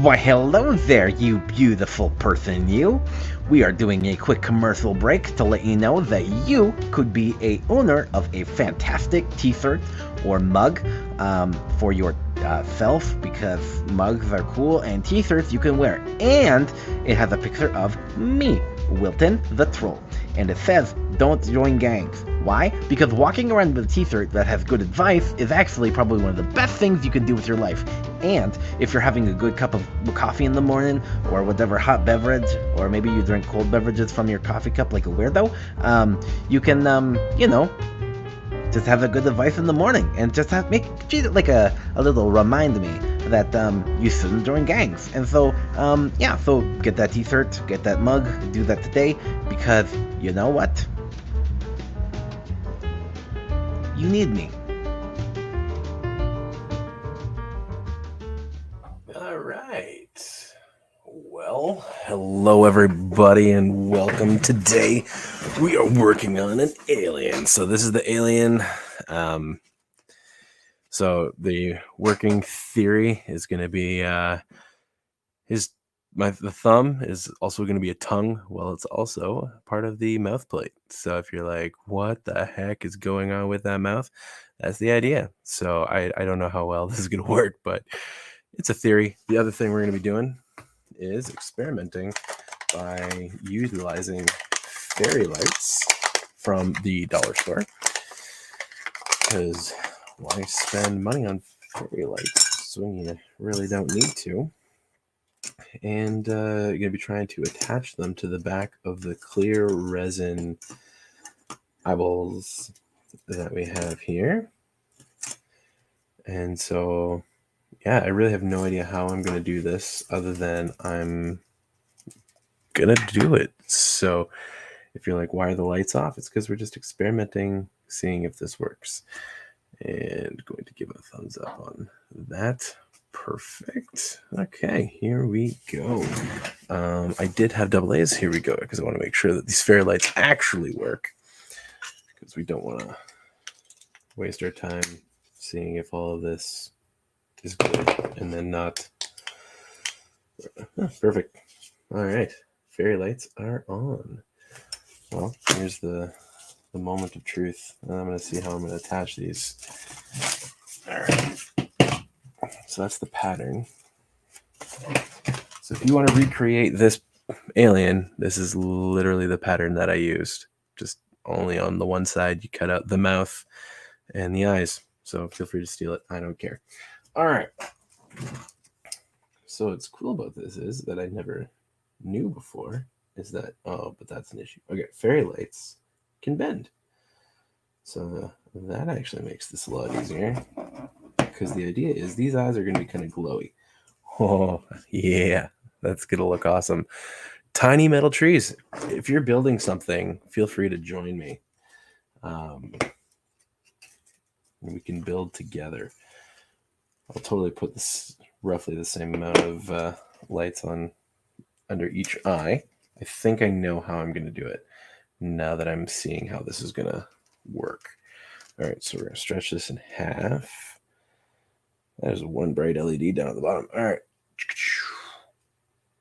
Why, hello there, you beautiful person, you. We are doing a quick commercial break to let you know that you could be a owner of a fantastic t-shirt or mug for your self, because mugs are cool and t-shirts you can wear. And it has a picture of me, Wilton the Troll. And it says, don't join gangs. Why? Because walking around with a t-shirt that has good advice is actually probably one of the best things you can do with your life. And if you're having a good cup of coffee in the morning, or whatever hot beverage, or maybe you drink cold beverages from your coffee cup like a weirdo, you can, just have a good advice in the morning, and just treat it like a little remind me that you shouldn't join gangs. And so, so get that t-shirt, get that mug, do that today, because you know what? You need me. All right. Well, hello everybody and welcome. Today we are working on an alien. So this is the alien. So the working theory is going to be the thumb is also going to be a tongue. Well, it's also part of the mouth plate. So if you're like, what the heck is going on with that mouth? That's the idea. So I don't know how well this is going to work, but it's a theory. The other thing we're going to be doing is experimenting by utilizing fairy lights from the dollar store, because why spend money on fairy lights when you really don't need to? And you're going to be trying to attach them to the back of the clear resin eyeballs that we have here. And so yeah, I really have no idea how I'm going to do this other than I'm going to do it. So if you're like, why are the lights off? It's because we're just experimenting, seeing if this works. And going to give a thumbs up on that. Perfect. Okay, here we go. I did have double A's. Here we go, because I want to make sure that these fairy lights actually work, because we don't want to waste our time seeing if all of this is good and then not. Perfect. All right, fairy lights are on. Well, here's the moment of truth. I'm going to see how I'm going to attach these. All right. So that's the pattern. So if you want to recreate this alien, this is literally the pattern that I used. Just only on the one side, you cut out the mouth and the eyes. So feel free to steal it. I don't care. All right. So what's cool about this is that I never knew before is that, but that's an issue. Okay, fairy lights can bend. So that actually makes this a lot easier, because the idea is these eyes are going to be kind of glowy. Oh, yeah, that's going to look awesome. Tiny metal trees. If you're building something, feel free to join me. We can build together. I'll totally put this roughly the same amount of lights on under each eye. I think I know how I'm going to do it now that I'm seeing how this is going to work. All right, so we're going to stretch this in half. There's one bright LED down at the bottom. All right.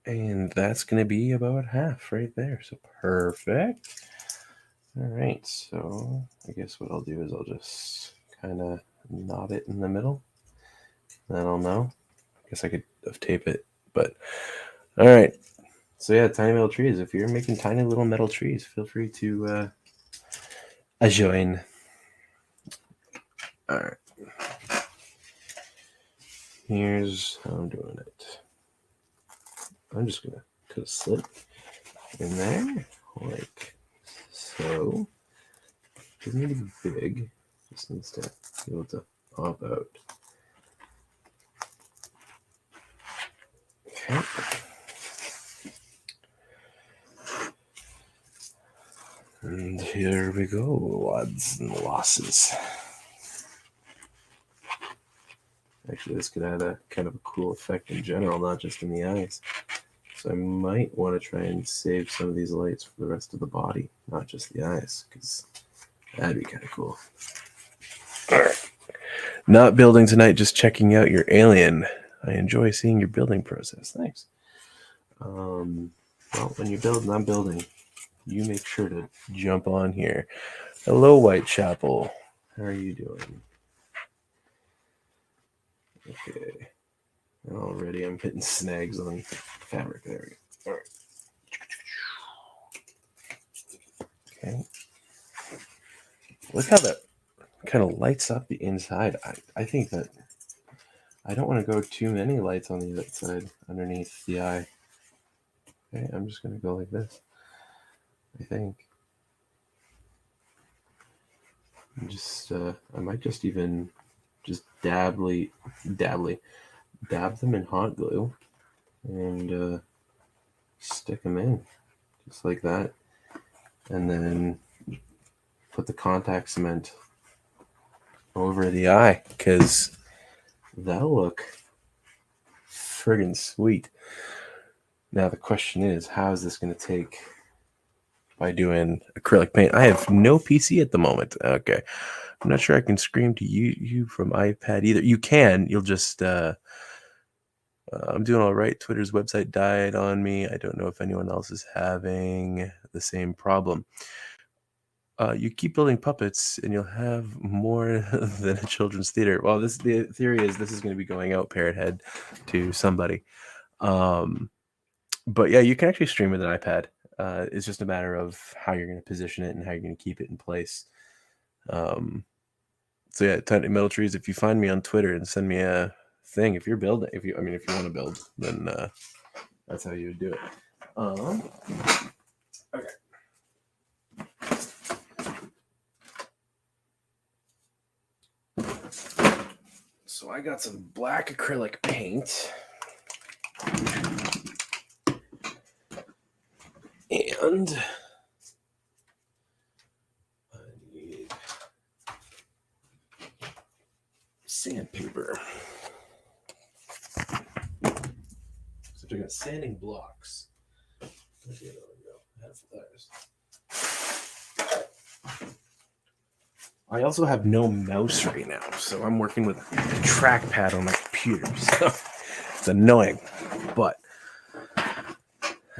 And that's going to be about half right there. So perfect. All right, so I guess what I'll do is I'll just kind of knot it in the middle. Then I'll know. I guess I could tape it, but all right. So yeah, tiny metal trees. If you're making tiny little metal trees, feel free to join. All right. Here's how I'm doing it. I'm just gonna cut a slit in there, like so. It doesn't need to be big. Just needs to be able to pop out. Okay. And here we go, odds and losses. Actually, this could add a kind of a cool effect in general, not just in the eyes. So I might want to try and save some of these lights for the rest of the body, not just the eyes, because that'd be kind of cool. All right. Not building tonight, just checking out your alien. I enjoy seeing your building process. Thanks. Well, when you build and I'm building, you make sure to jump on here. Hello, Whitechapel. How are you doing? Okay. Already I'm hitting snags on fabric. There we go. All right. Okay. Look how that kind of lights up the inside. I think that I don't want to go too many lights on the outside underneath the eye. Okay, I'm just going to go like this. I think. Just I might just even just dab them in hot glue and stick them in just like that, and then put the contact cement over the eye, because that'll look friggin' sweet. Now the question is, how is this going to take by doing acrylic paint? I have no PC at the moment. Okay, I'm not sure I can scream to you from iPad either. You can. You'll just I'm doing all right. Twitter's website died on me. I don't know if anyone else is having the same problem. You keep building puppets and you'll have more than a children's theater. Well, the theory is this is going to be going out Parrot Head to somebody. But yeah, you can actually stream with an iPad. It's just a matter of how you're going to position it and how you're going to keep it in place. So yeah, Tiny Metal Trees, if you find me on Twitter and send me a thing, if you're building, if you want to build, then that's how you would do it. Okay. So I got some black acrylic paint. And I need sandpaper. So I got sanding blocks. Okay, there we go. Half of those. I also have no mouse right now, so I'm working with a trackpad on my computer. So it's annoying. But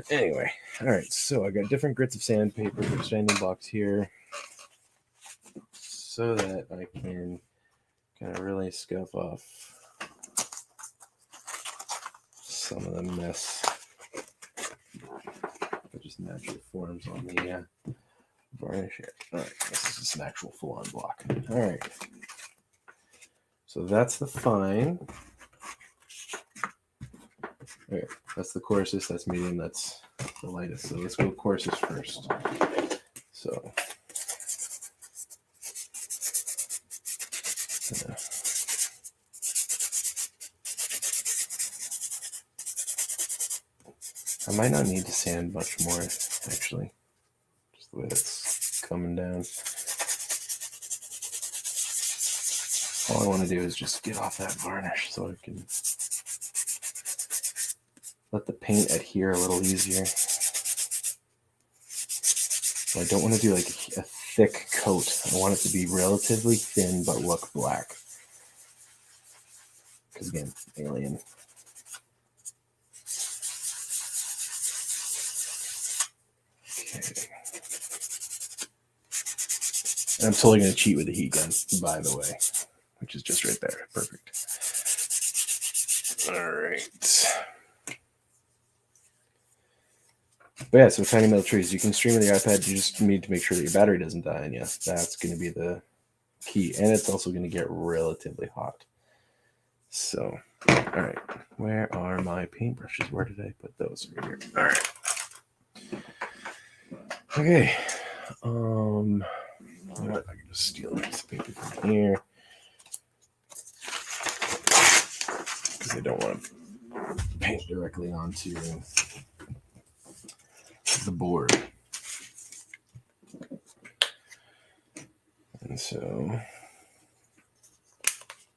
anyway, all right. So I got different grits of sandpaper for sanding blocks here, so that I can kind of really scuff off some of the mess that just naturally forms on the varnish here. All right, this is just an actual full-on block. All right, so that's the fine. All right, that's the coarsest, that's medium, that's the lightest. So let's go coarsest first. So I might not need to sand much more, actually. Just the way that's coming down. All I want to do is just get off that varnish so I can let the paint adhere a little easier. So I don't want to do like a thick coat. I want it to be relatively thin but look black. Because again, alien. Okay. And I'm totally going to cheat with the heat gun, by the way, which is just right there. Perfect. All right. But yeah, so Tiny Metal Trees, you can stream with your iPad. You just need to make sure that your battery doesn't die on you. That's going to be the key. And it's also going to get relatively hot. So, all right. Where are my paintbrushes? Where did I put those? Right here. All right. Okay. You know what? I can just steal a piece of paper from here. Because I don't want to paint directly onto the board. And so,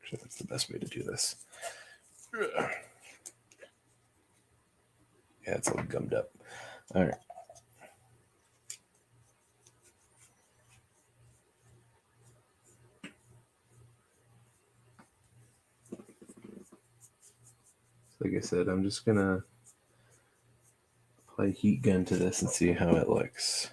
actually, that's the best way to do this. Yeah, it's all gummed up. All right. like I said, I'm just gonna apply heat gun to this and see how it looks.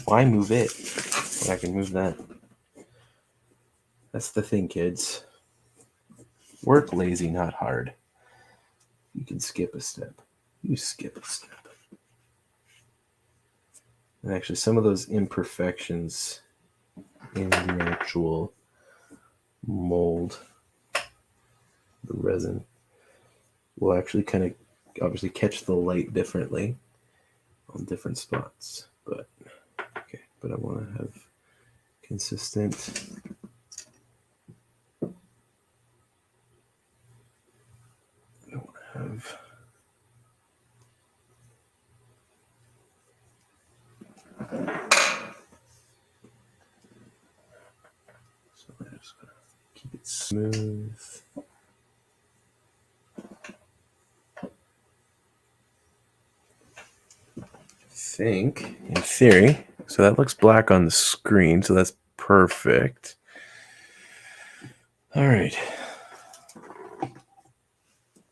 Why move it when I can move that? That's the thing, kids. Work lazy, not hard. You can skip a step. You skip a step. And actually, some of those imperfections in the actual mold, the resin, will actually kind of obviously catch the light differently on different spots. But okay, but I want to have consistent. I want to have. So I'm just gonna keep it smooth. I think, in theory, so that looks black on the screen, so that's perfect. All right.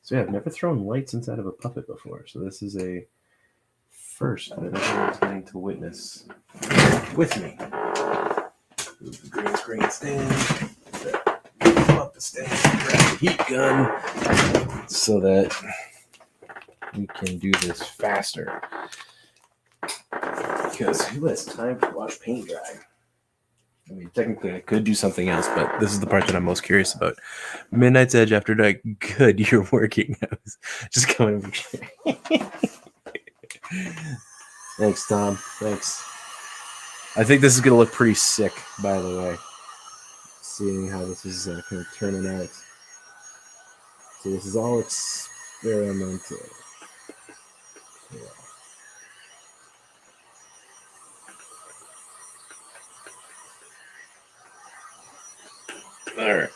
So yeah, I've never thrown lights inside of a puppet before, so this is a first that everyone's getting to witness with me. Move the green screen stand, move up the stand, grab the heat gun, so that we can do this faster. Because who has time to watch paint dry? I mean, technically, I could do something else, but this is the part that I'm most curious about. Midnight's Edge after dark. Good, you're working. I was just going over here. Thanks, Tom. Thanks. I think this is going to look pretty sick, by the way. Seeing how this is kind of turning out. So this is all experimental. Yeah. All right.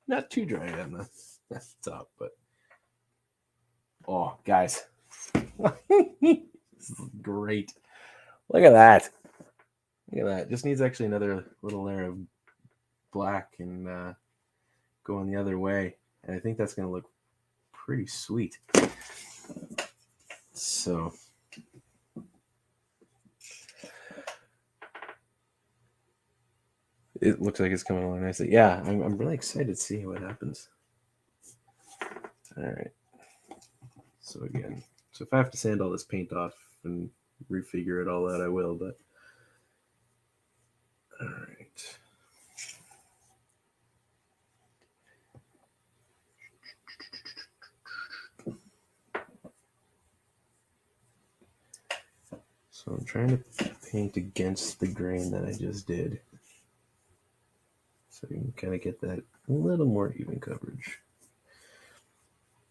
Not too dry on the top, but oh, guys, this is great. Look at that. Look at that. Just needs actually another little layer of black and going the other way, and I think that's going to look pretty sweet. So. It looks like it's coming along nicely. Yeah, I'm really excited to see what happens. All right. So again, so if I have to sand all this paint off and refigure it all out, I will, but all right. So I'm trying to paint against the grain that I just did. So you can kind of get that a little more even coverage.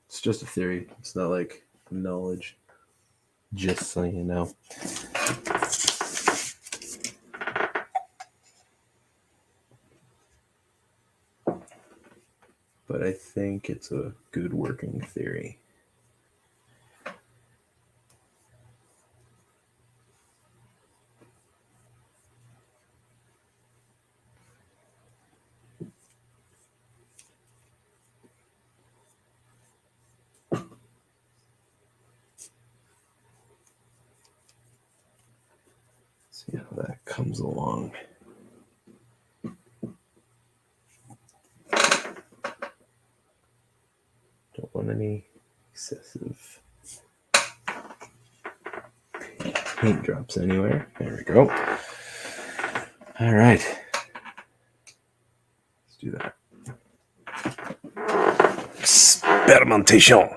It's just a theory. It's not like knowledge. Just so you know. But I think it's a good working theory. See how that comes along. Don't want any excessive paint drops anywhere. There we go. All right. Let's do that. Experimentation.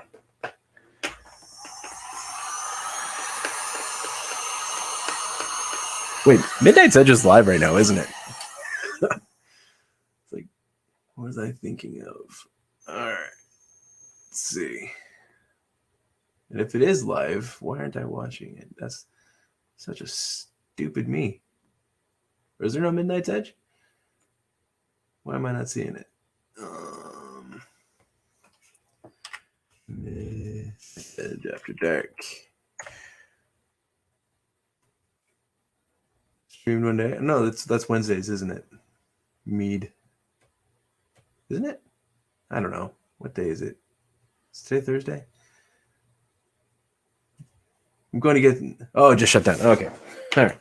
Wait, Midnight's Edge is live right now, isn't it? It's like, what was I thinking of? All right. Let's see. And if it is live, why aren't I watching it? That's such a stupid me. Or is there no Midnight's Edge? Why am I not seeing it? Edge After Dark. Streamed one day. No, that's Wednesdays, isn't it? Mead. Isn't it? I don't know. What day is it? Is today Thursday? I'm going to get... Oh, just shut down. Okay. All right.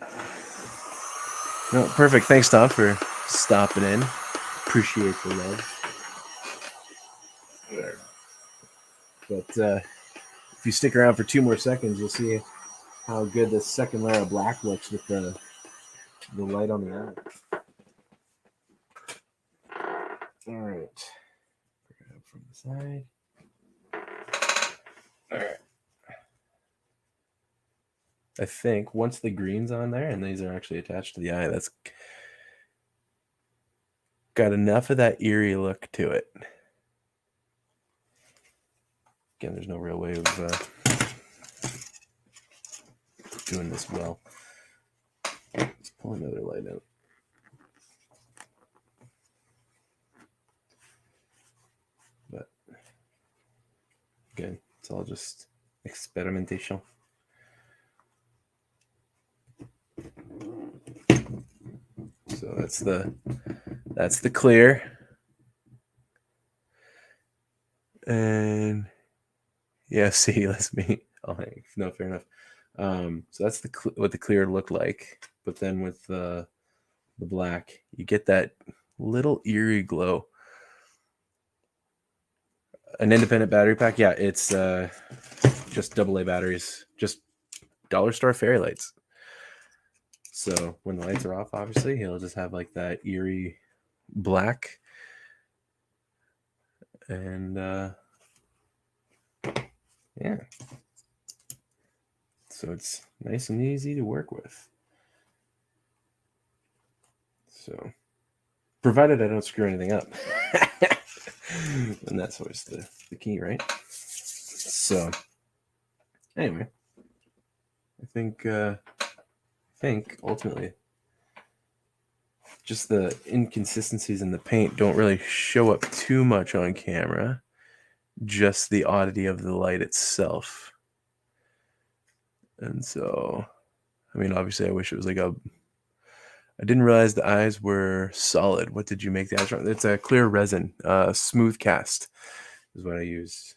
No, perfect. Thanks, Tom, for stopping in. Appreciate the love. But if you stick around for 2 more seconds, you'll see how good the second layer of black looks with the light on the eye. All right. Grab from the side. All right. I think once the green's on there and these are actually attached to the eye, that's got enough of that eerie look to it. Again, there's no real way of doing this well. Let's pull another light out. But again, it's all just experimentation. So that's the clear. And yeah, see, that's me. Oh, no, fair enough. So that's what the clear looked like. But then with the black, you get that little eerie glow. An independent battery pack, yeah, it's just AA batteries, just dollar store fairy lights. So when the lights are off, obviously, he'll just have like that eerie black. And yeah. So it's nice and easy to work with. So, provided I don't screw anything up. And that's always the key, right? So, anyway, I think ultimately just the inconsistencies in the paint don't really show up too much on camera. Just the oddity of the light itself. And so, I mean, obviously I wish it was like I didn't realize the eyes were solid. What did you make the eyes from? It's a clear resin, smooth cast is what I used.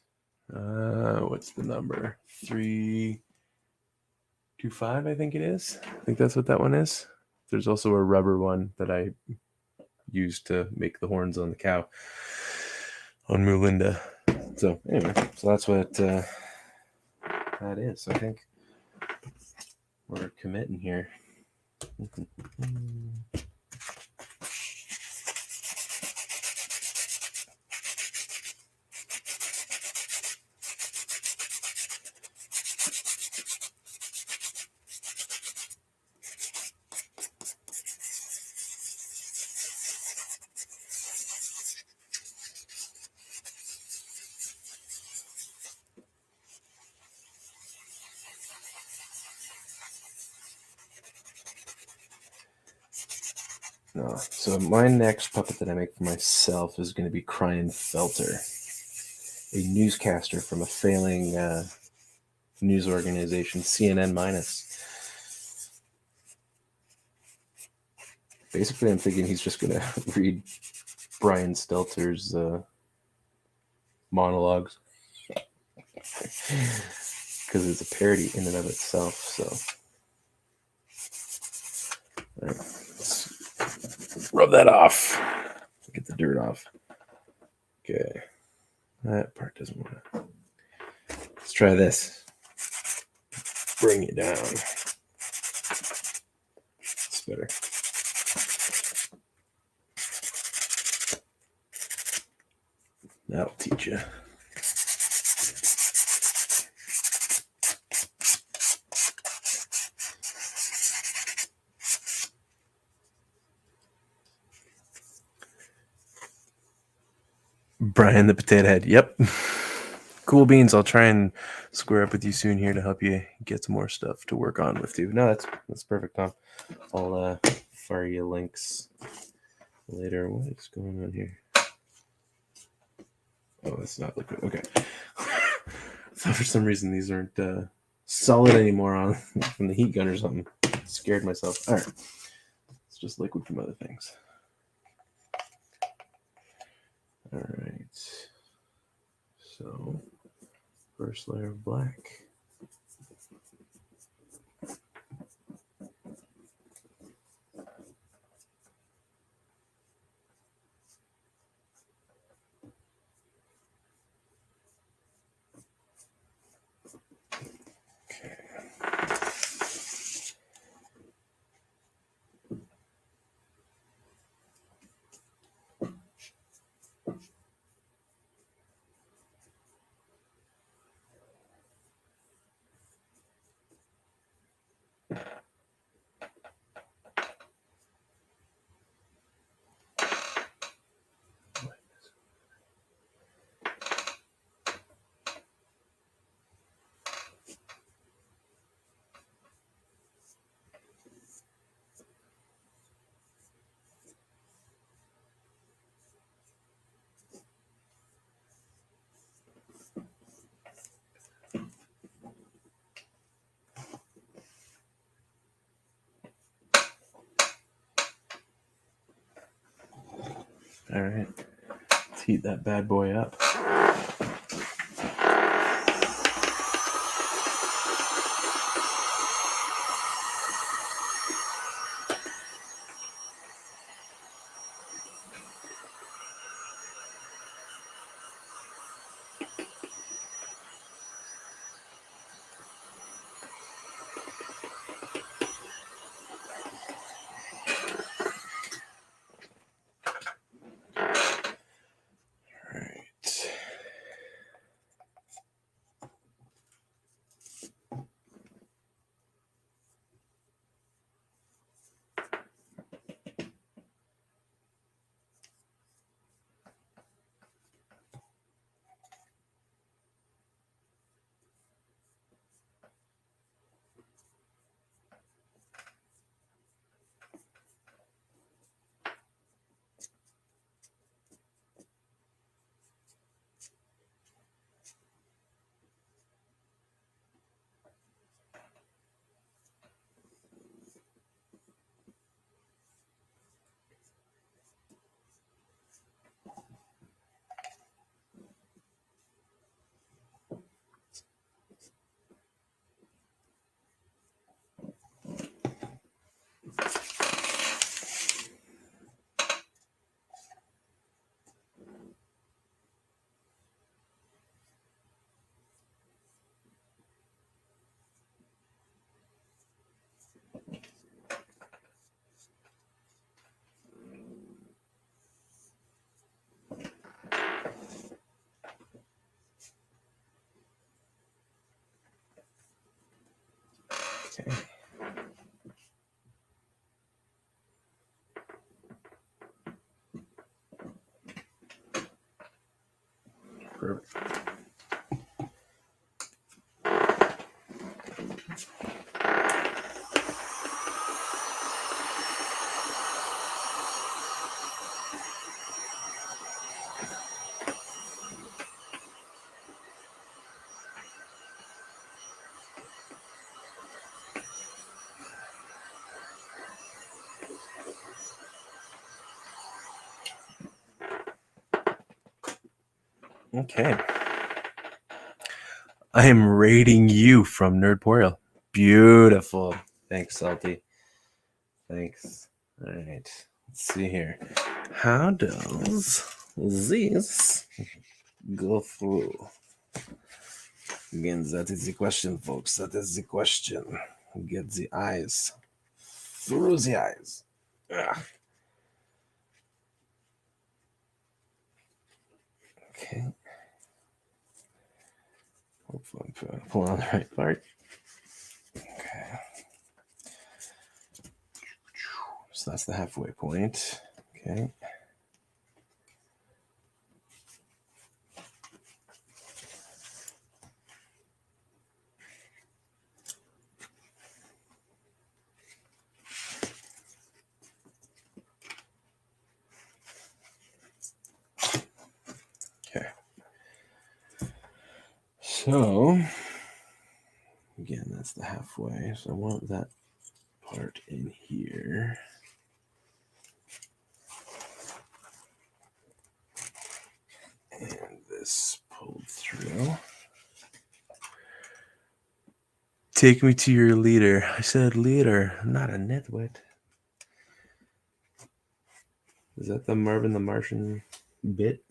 What's the number? 325, I think it is. I think that's what that one is. There's also a rubber one that I used to make the horns on the cow on Moolinda. So anyway, so that's what that is. I think we're committing here. No. So my next puppet that I make for myself is going to be Cryan Felter, a newscaster from a failing news organization, CNN minus. Basically, I'm thinking he's just going to read Brian Stelter's monologues because it's a parody in and of itself. So, all right, let's rub that off. Get the dirt off. Okay, that part doesn't want to. Let's try this. Bring it down. It's better. That'll teach you. Brian the Potato Head. Yep. Cool beans. I'll try and square up with you soon here to help you get some more stuff to work on with you. No, that's perfect, Tom. I'll fire you links later. What is going on here? Oh, it's not liquid. Okay. thought for some reason these aren't solid anymore on from the heat gun or something. Scared myself. All right, it's just liquid from other things. All right, so first layer of black. All right, let's heat that bad boy up. Okay. Perfect. Okay. I am rating you from Nerdporial. Beautiful. Thanks, Salty. Thanks. All right. Let's see here. How does this go through? Again, that is the question, folks. That is the question. Get the eyes through the eyes. Ugh. Okay. Hopefully I'm pulling on the right part. Okay. So that's the halfway point. Okay. Okay. So, again, that's the halfway. So I want that part in here. And this pulled through. Take me to your leader. I said leader, not a nitwit. Is that the Marvin the Martian bit?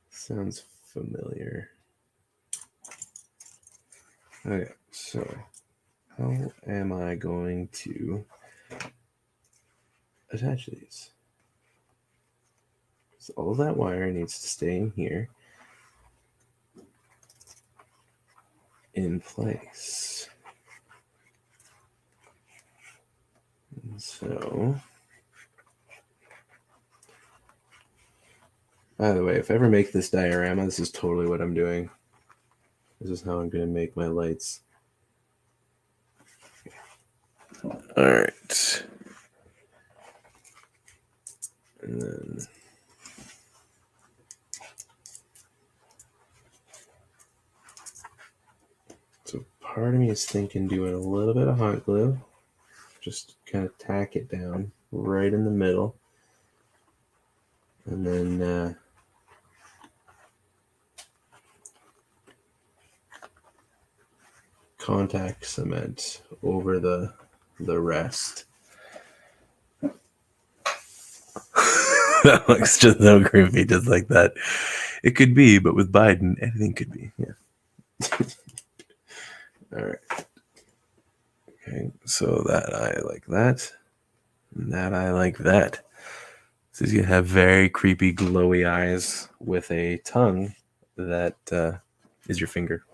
Sounds familiar. Okay, so how am I going to attach these? So all that wire needs to stay in here in place. And so, by the way, if I ever make this diorama, this is totally what I'm doing. This is how I'm going to make my lights. All right. And then so part of me is thinking doing a little bit of hot glue. Just kind of tack it down right in the middle. And then contact cement over the rest. That looks just so creepy, just like that. It could be, but with Biden, anything could be. Yeah. All right. Okay, so that I like that, and that I like that. So you have very creepy, glowy eyes with a tongue that is your finger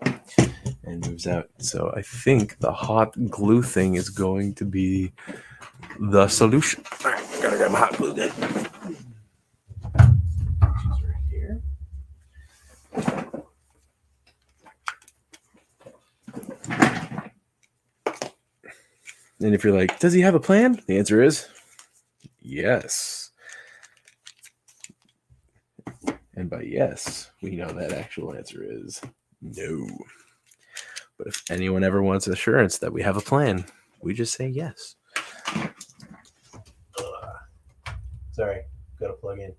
and moves out. So I think the hot glue thing is going to be the solution. All right, gotta grab my hot glue gun. She's right here. And if you're like, does he have a plan? The answer is yes. And by yes, we know that actual answer is no. But if anyone ever wants assurance that we have a plan, we just say yes. Sorry, gotta plug in.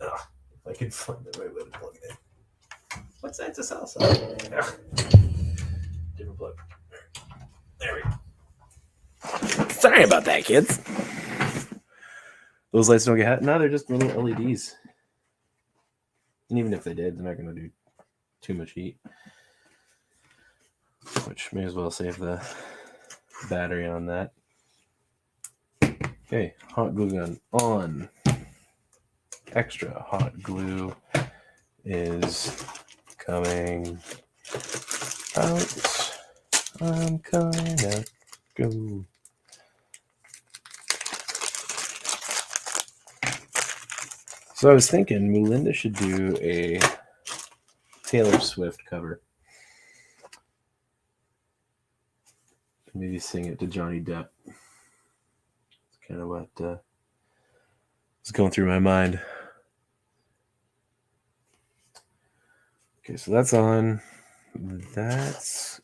If I can find the right way to plug it in. What side's the south side? Different plug. There we go. Sorry about that, kids. Those lights don't get hot. No, they're just little LEDs. And even if they did, they're not going to do too much heat. Which may as well save the battery on that. Okay, hot glue gun on. Extra hot glue is coming out. I'm gonna go. So I was thinking Melinda should do a Taylor Swift cover. Maybe sing it to Johnny Depp. It's kind of what was going through my mind. Okay, so that's on. That's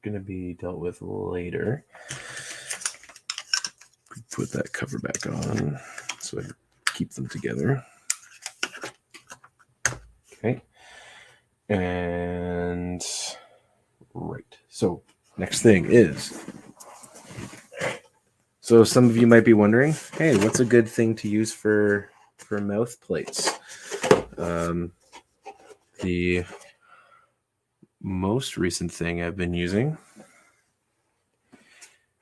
going to be dealt with later. Put that cover back on so I keep them together. Okay. And right. So next thing is, so some of you might be wondering, hey, what's a good thing to use for mouth plates? The most recent thing I've been using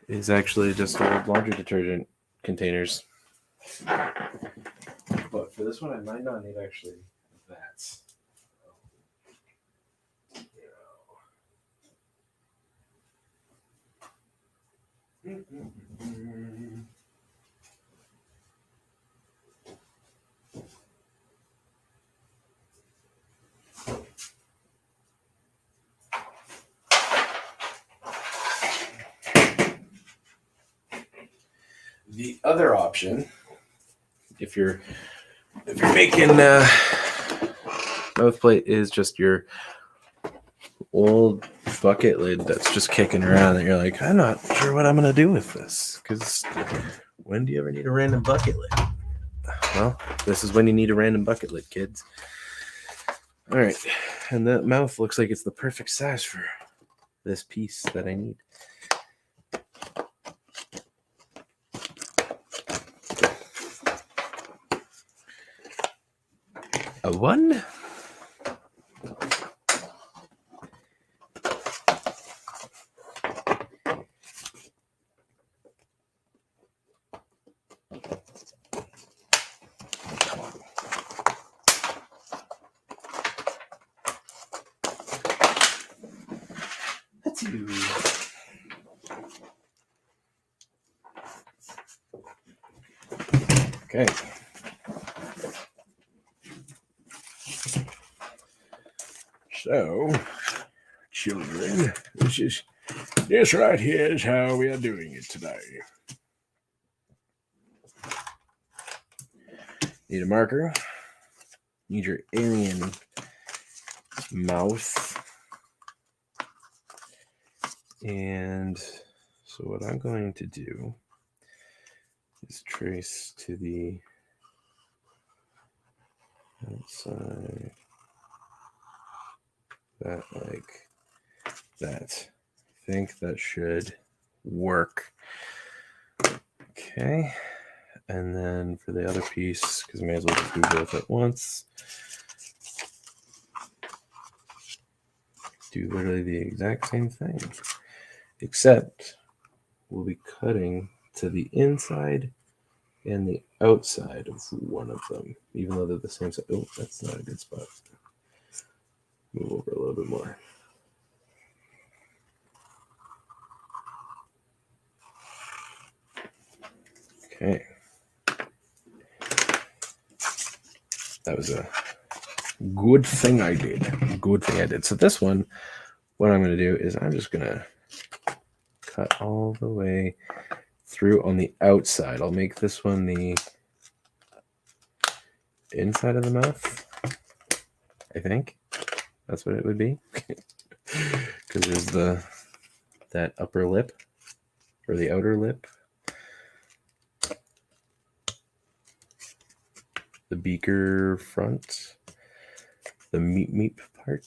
is actually just old laundry detergent containers. But for this one, I might not need actually that. The other option, if you're making mouth plate is just your old bucket lid that's just kicking around and you're like, I'm not sure what I'm going to do with this, because when do you ever need a random bucket lid? Well, this is when you need a random bucket lid, kids. All right, and that mouth looks like it's the perfect size for this piece that I need. A 1. A 2. Okay. So, children, this right here is how we are doing it today. Need a marker. Need your alien mouth. And so what I'm going to do is trace to the outside. That like that. I think that should work. Okay. And then for the other piece, because I may as well just do both at once, do literally the exact same thing, except we'll be cutting to the inside and the outside of one of them, even though they're the same size. Oh, that's not a good spot. Move over a little bit more. Okay. That was a good thing I did. Good thing I did. So this one, what I'm going to do is I'm just going to cut all the way through on the outside. I'll make this one the inside of the mouth, I think. That's what it would be. Because there's that upper lip, or the outer lip. The beaker front. The meep part.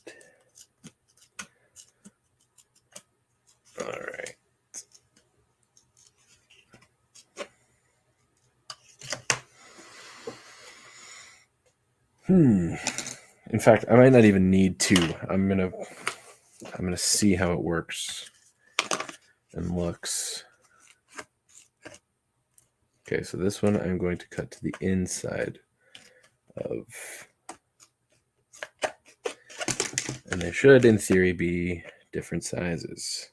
All right. In fact, I might not even need 2. I'm gonna see how it works and looks. Okay, so this one I'm going to cut to the inside of, and they should, in theory, be different sizes.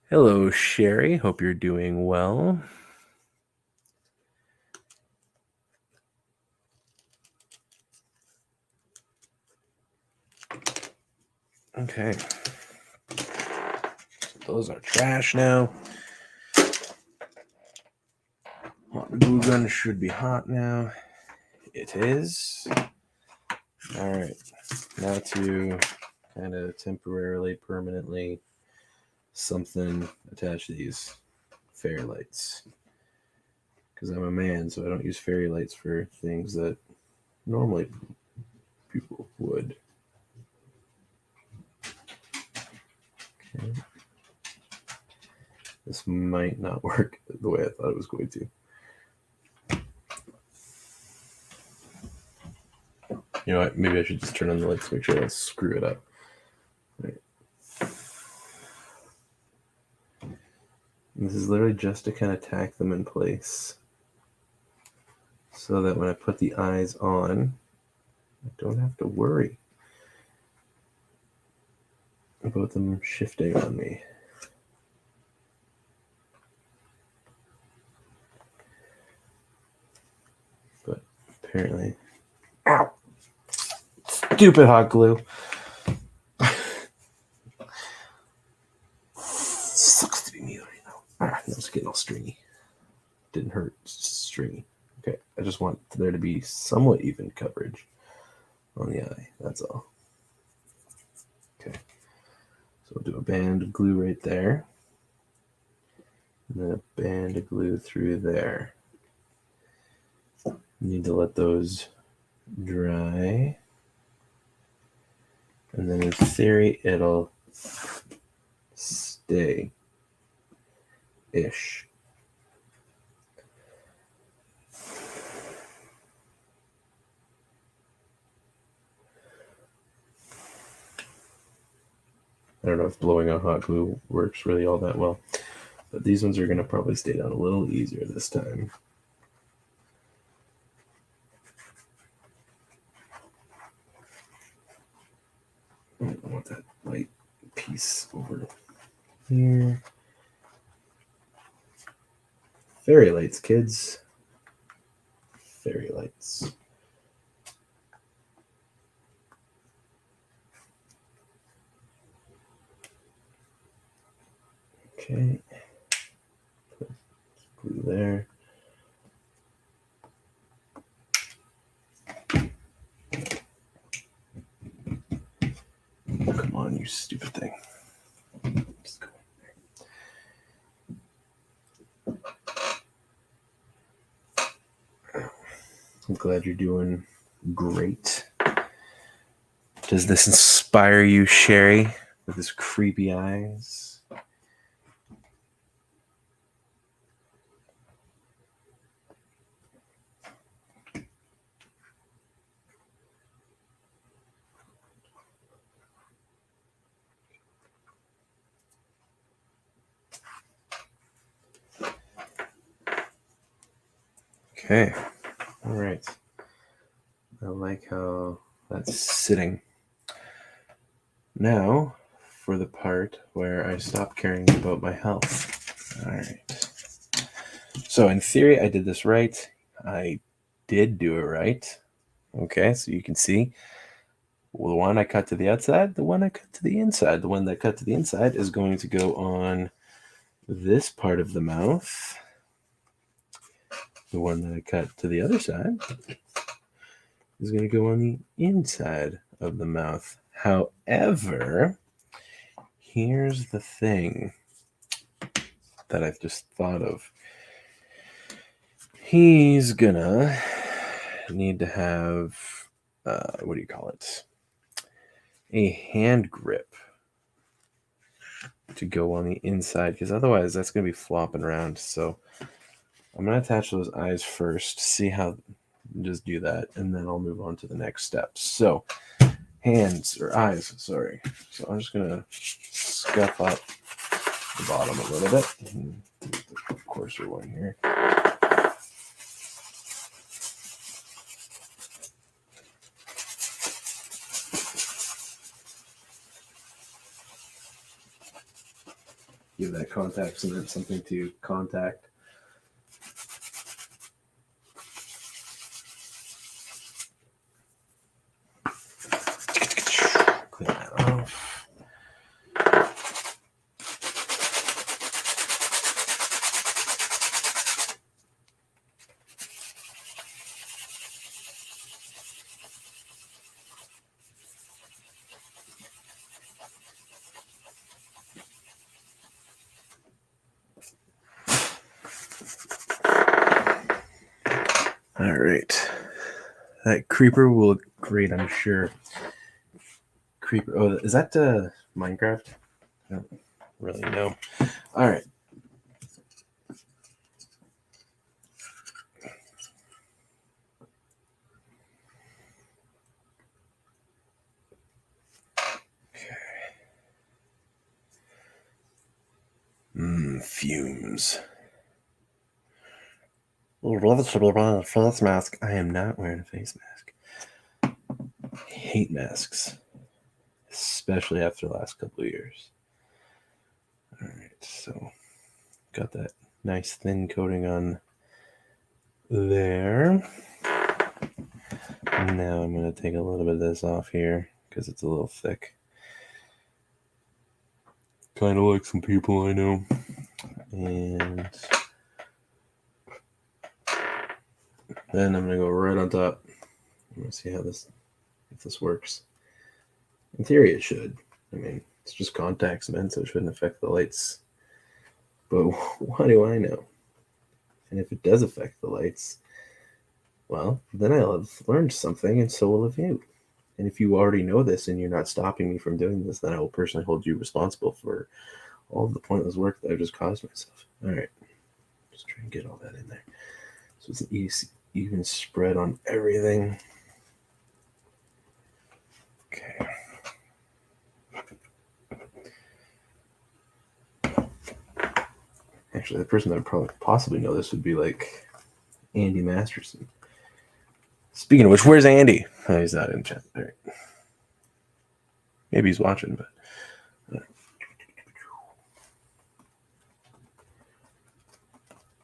Hello, Sherry. Hope you're doing well. Okay. Those are trash now. Hot glue gun should be hot now. It is. All right. Now to kind of temporarily, permanently, something attach to these fairy lights. Because I'm a man, so I don't use fairy lights for things that normally people would. Okay. This might not work the way I thought it was going to. You know what? Maybe I should just turn on the lights to make sure I don't screw it up. Right. This is literally just to kind of tack them in place so that when I put the eyes on, I don't have to worry about them shifting on me. But apparently, ow! Stupid hot glue. stringy. Didn't hurt, stringy. Okay, I just want there to be somewhat even coverage on the eye. That's all. Okay, so we'll do a band of glue right there. And then a band of glue through there. Need to let those dry. And then in theory, it'll stay-ish. I don't know if blowing on hot glue works really all that well, but these ones are going to probably stay down a little easier this time. I want that white piece over here. Fairy lights, kids. Fairy lights. Okay. Put glue there. Oh, come on, you stupid thing. Just go in there. I'm glad you're doing great. Does this inspire you, Sherry, with his creepy eyes? Okay, all right. I like how that's sitting. Now, for the part where I stop caring about my health. All right. So in theory, I did this right. I did do it right. Okay, so you can see the one I cut to the outside, the one I cut to the inside. The one that cut to the inside is going to go on this part of the mouth. The one that I cut to the other side is going to go on the inside of the mouth. However, here's the thing that I've just thought of. He's gonna need to have, what do you call it? A hand grip to go on the inside, because otherwise that's going to be flopping around. So I'm going to attach those eyes first, see how, just do that, and then I'll move on to the next step. So hands, or eyes, sorry. So I'm just going to scuff up the bottom a little bit. The coarser one here. Give that contact cement something to contact. Clean that off. All right. That creeper will look great, I'm sure. Creeper. Oh, is that Minecraft? I don't really know. All right. Fumes. You really should be wearing a face mask. I am not wearing a face mask. I hate masks, especially after the last couple of years. All right, so got that nice thin coating on there. And now I'm going to take a little bit of this off here because it's a little thick. Kind of like some people I know. And Then I'm going to go right on top. I'm going to see if this works. In theory, it should. I mean, it's just contacts, man, so it shouldn't affect the lights. But what do I know? And if it does affect the lights, well, then I'll have learned something, and so will have you. And if you already know this and you're not stopping me from doing this, then I will personally hold you responsible for all of the pointless work that I've just caused myself. All right. Just try and get all that in there. So it's an even spread on everything. Okay. Actually, the person that would probably possibly know this would be like Andy Masterson. Speaking of which, where's Andy? Oh, he's not in chat. All right. Maybe he's watching, but.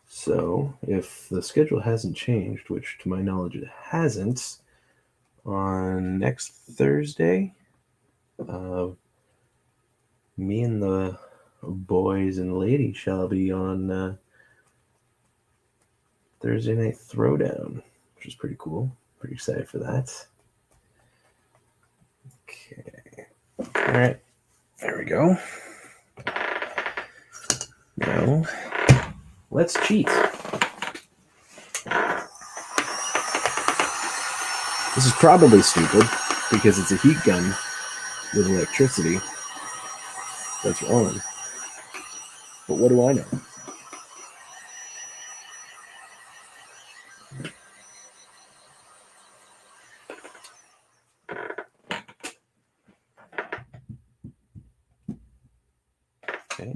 So, if the schedule hasn't changed, which to my knowledge it hasn't, on next Thursday, me and the boys and ladies shall be on Thursday Night Throwdown, which is pretty cool. Pretty excited for that. Okay. All right. There we go. Now, let's cheat. This is probably stupid because it's a heat gun with electricity that's on. But what do I know? Okay,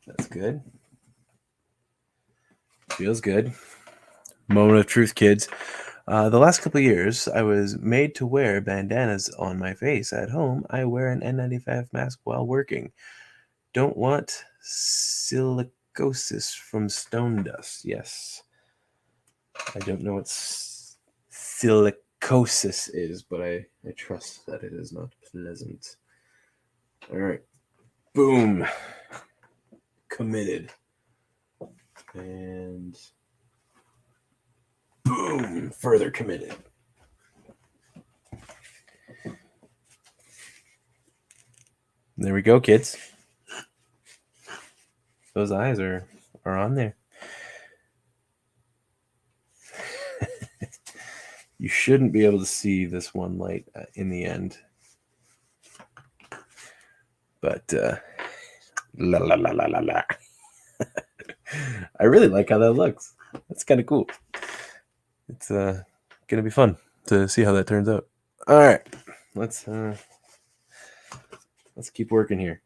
that's good. Feels good. Moment of truth, kids. The last couple of years, I was made to wear bandanas on my face. At home, I wear an N95 mask while working. Don't want silicosis from stone dust. Yes. I don't know what silicosis is, but I trust that it is not pleasant. All right. Boom. Committed. And boom. Further committed. There we go, kids. Those eyes are on there. You shouldn't be able to see this one light in the end. But la la la la la la. I really like how that looks. That's kind of cool. It's gonna be fun to see how that turns out. All right, let's keep working here.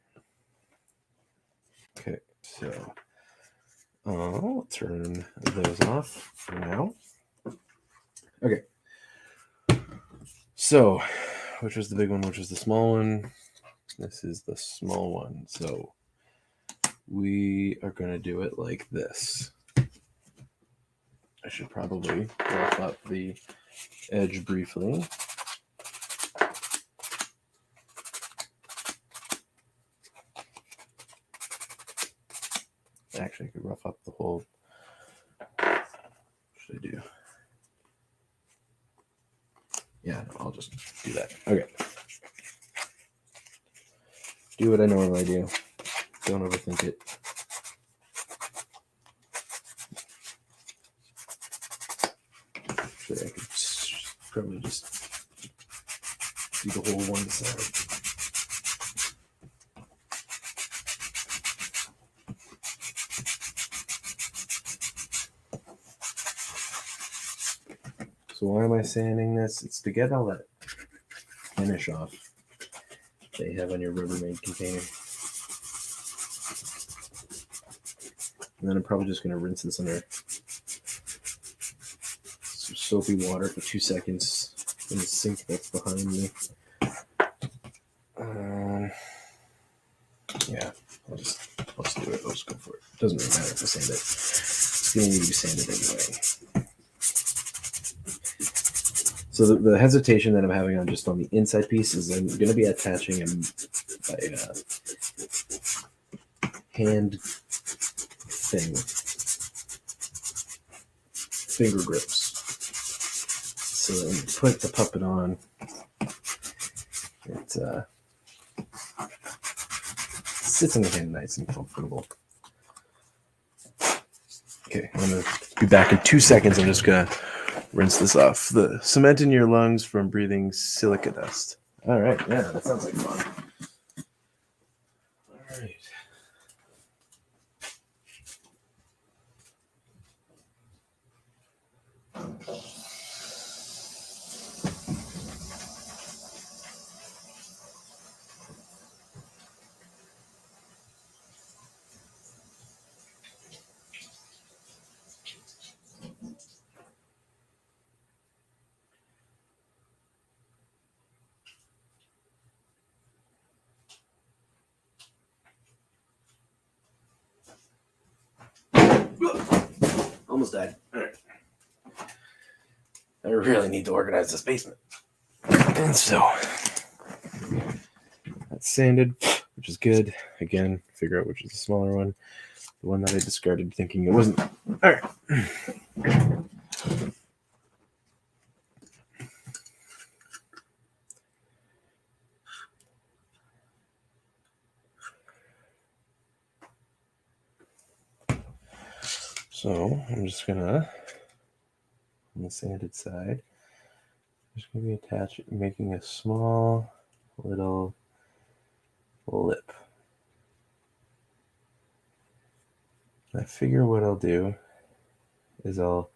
Okay, so I'll turn those off for now. Okay. So, which was the big one? Which was the small one? This is the small one. So we are going to do it like this. I should probably rough up the edge briefly. Actually, I could rough up the whole. What should I do? Yeah, no, I'll just do that. Okay. Do what I normally do. Don't overthink it. Actually, I could probably just do the whole one side. So why am I sanding this? It's to get all that finish off that you have on your Rubbermaid container. And then I'm probably just going to rinse this under some soapy water for 2 seconds in the sink that's behind me. Yeah, I'll just do it. I'll just go for it. It doesn't really matter if I sand it. It's going to need to be sanded anyway. So the hesitation that I'm having on just on the inside piece is I'm going to be attaching a hand thing, finger grips. so that when you put the puppet on, it sits in the hand nice and comfortable. Okay, I'm going to be back in 2 seconds. I'm just going to rinse this off. The cement in your lungs from breathing silica dust. All right, yeah, that sounds like fun. All right. Almost died. All right. I really need to organize this basement. And so that's sanded, which is good. Again, figure out which is the smaller one. The one that I discarded thinking it wasn't. All right. So I'm just gonna, on the sanded side, just gonna be making a small little lip. I figure what I'll do is like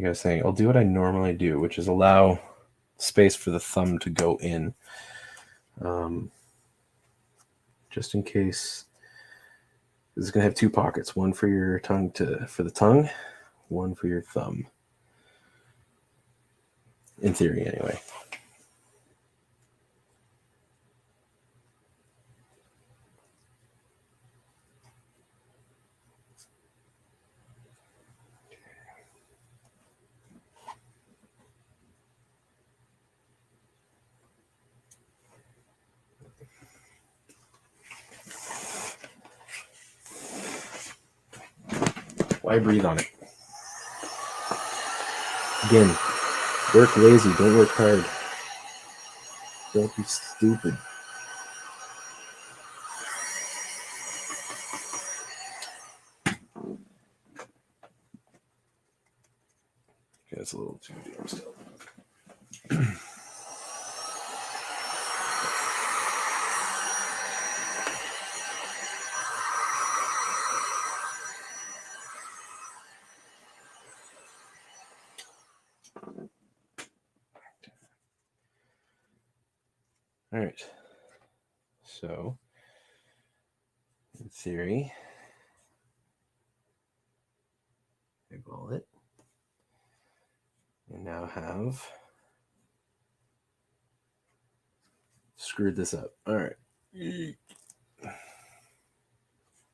I was saying, I'll do what I normally do, which is allow space for the thumb to go in. Just in case. This is going to have 2 pockets, one for your tongue for the tongue, one for your thumb. In theory, anyway. Why breathe on it? Again, work lazy, don't work hard. Don't be stupid. Okay, that's a little too deep still. All right. So, in theory, eyeball it. And now have screwed this up. All right.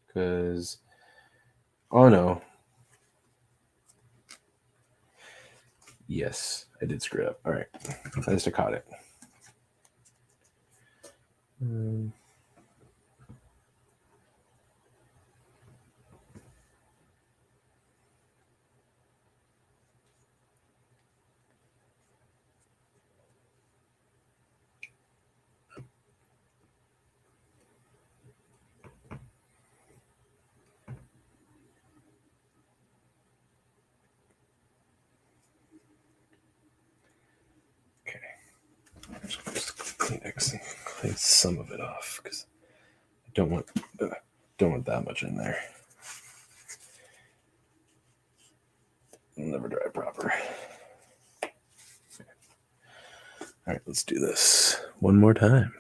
Because, oh no. Yes, I did screw it up. All right. I just caught it. Okay. I'm just going to Kleenex and clean some of it off because I don't want that much in there. It'll never dry proper. All right, let's do this one more time.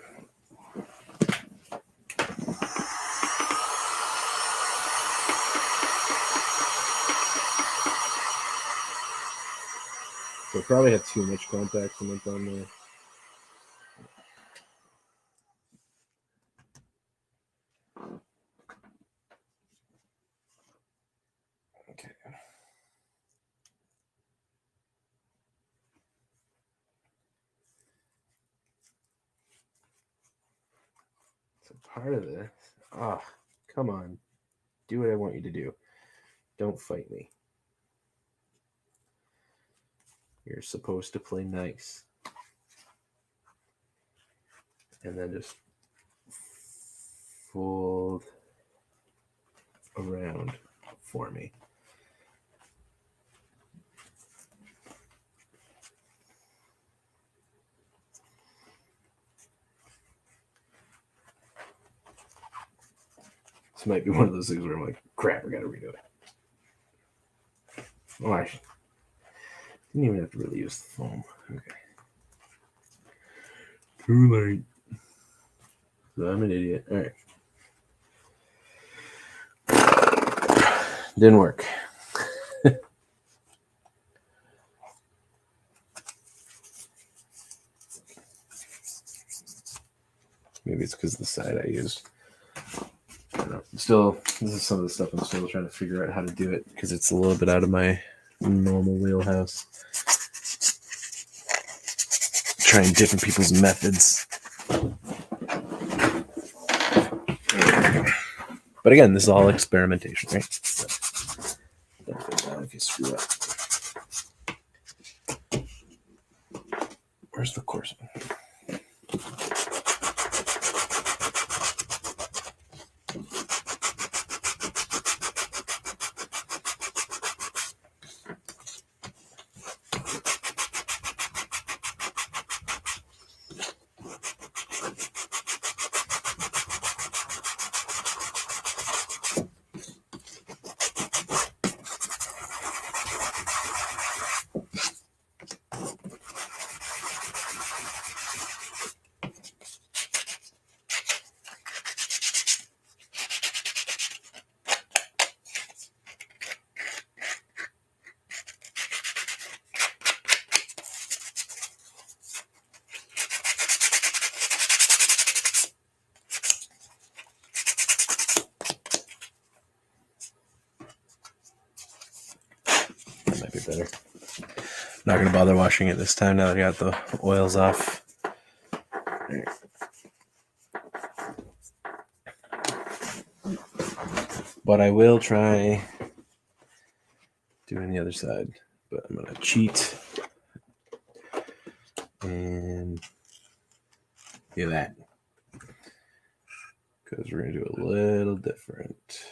So I probably have too much contact cement on there. Okay. So part of this, come on. Do what I want you to do. Don't fight me. You're supposed to play nice. And then just fold around for me. This might be one of those things where I'm like, crap, I gotta redo it. Oh, I didn't even have to really use the foam. Okay. Too late. So I'm an idiot. All right. Didn't work. Maybe it's because of the side I used. I don't know. Still, this is some of the stuff I'm still trying to figure out how to do it because it's a little bit out of my normal wheelhouse. Trying different people's methods. But again, this is all experimentation, right? So, don't go down if you screw up. Where's the course one? That might be better. Not going to bother washing it this time now that I got the oils off. Right. But I will try doing the other side. But I'm going to cheat and do that. Because we're going to do it a little different.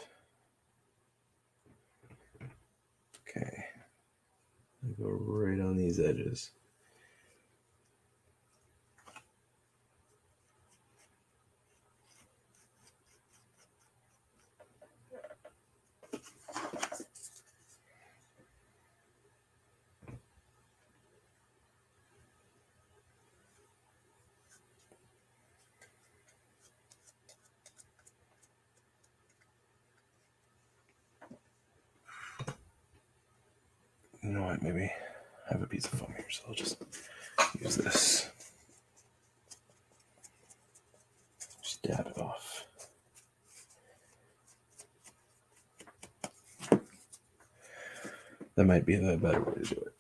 Okay. Go right on these edges. You know what? Maybe I have a piece of foam here, so I'll just use this. Just dab it off. That might be the better way to do it.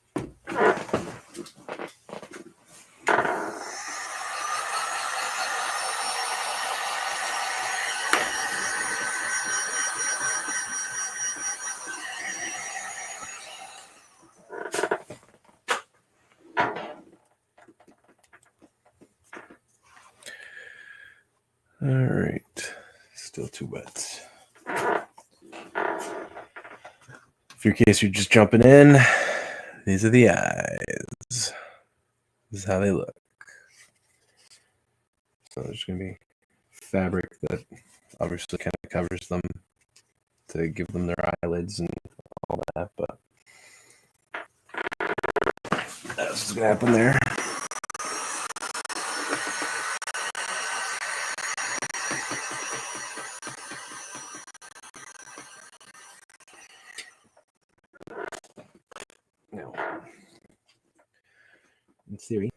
All right, still too wet. For in case you're just jumping in, these are the eyes. This is how they look. So there's going to be fabric that obviously kind of covers them to give them their eyelids and all that, but that's what's going to happen there. Now, in theory,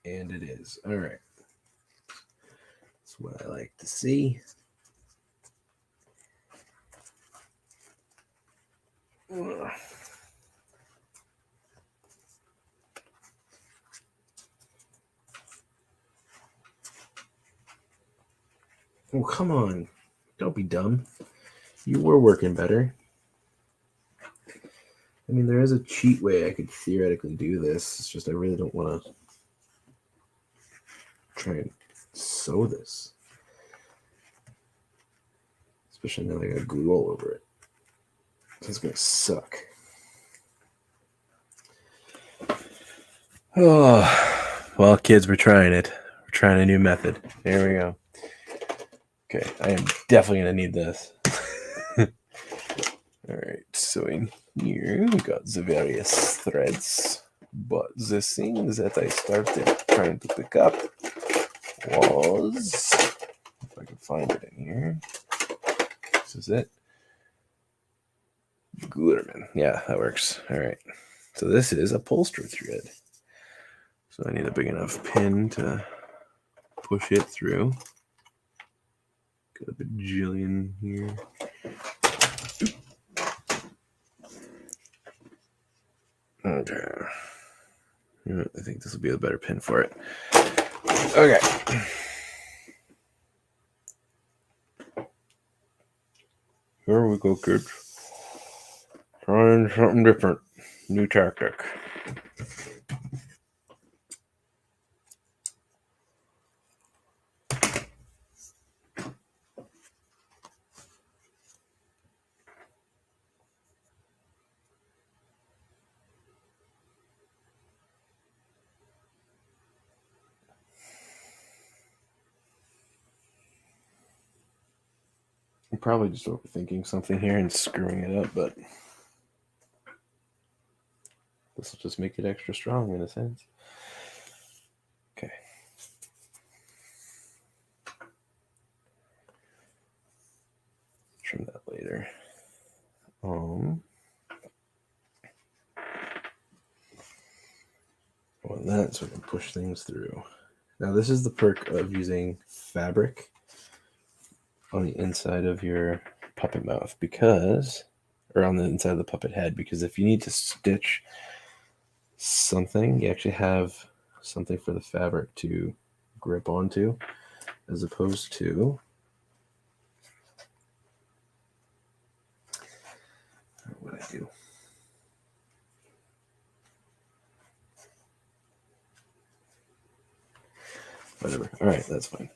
and it is. All right. That's what I like to see. Ugh. Oh, come on. Don't be dumb. You were working better. I mean, there is a cheat way I could theoretically do this. It's just I really don't want to try and sew this. Especially now I got glue all over it. It's going to suck. Oh, well, kids, we're trying it. We're trying a new method. Here we go. Okay, I am definitely going to need this. All right, so in here we got the various threads, but the thing that I started trying to pick up was, if I can find it in here, this is it, Glitterman. Yeah, that works. All right, so this is upholstery thread. So I need a big enough pin to push it through. Got a bajillion here. Okay. I think this will be a better pin for it. Okay. Here we go, kids. Trying something different. New tactic. I'm probably just overthinking something here and screwing it up, but this will just make it extra strong in a sense. Okay. Trim that later. Well, that's so we can push things through. Now, this is the perk of using fabric on the inside of your puppet mouth because, or on the inside of the puppet head, because if you need to stitch something, you actually have something for the fabric to grip onto, as opposed to what I do. Whatever. All right, that's fine.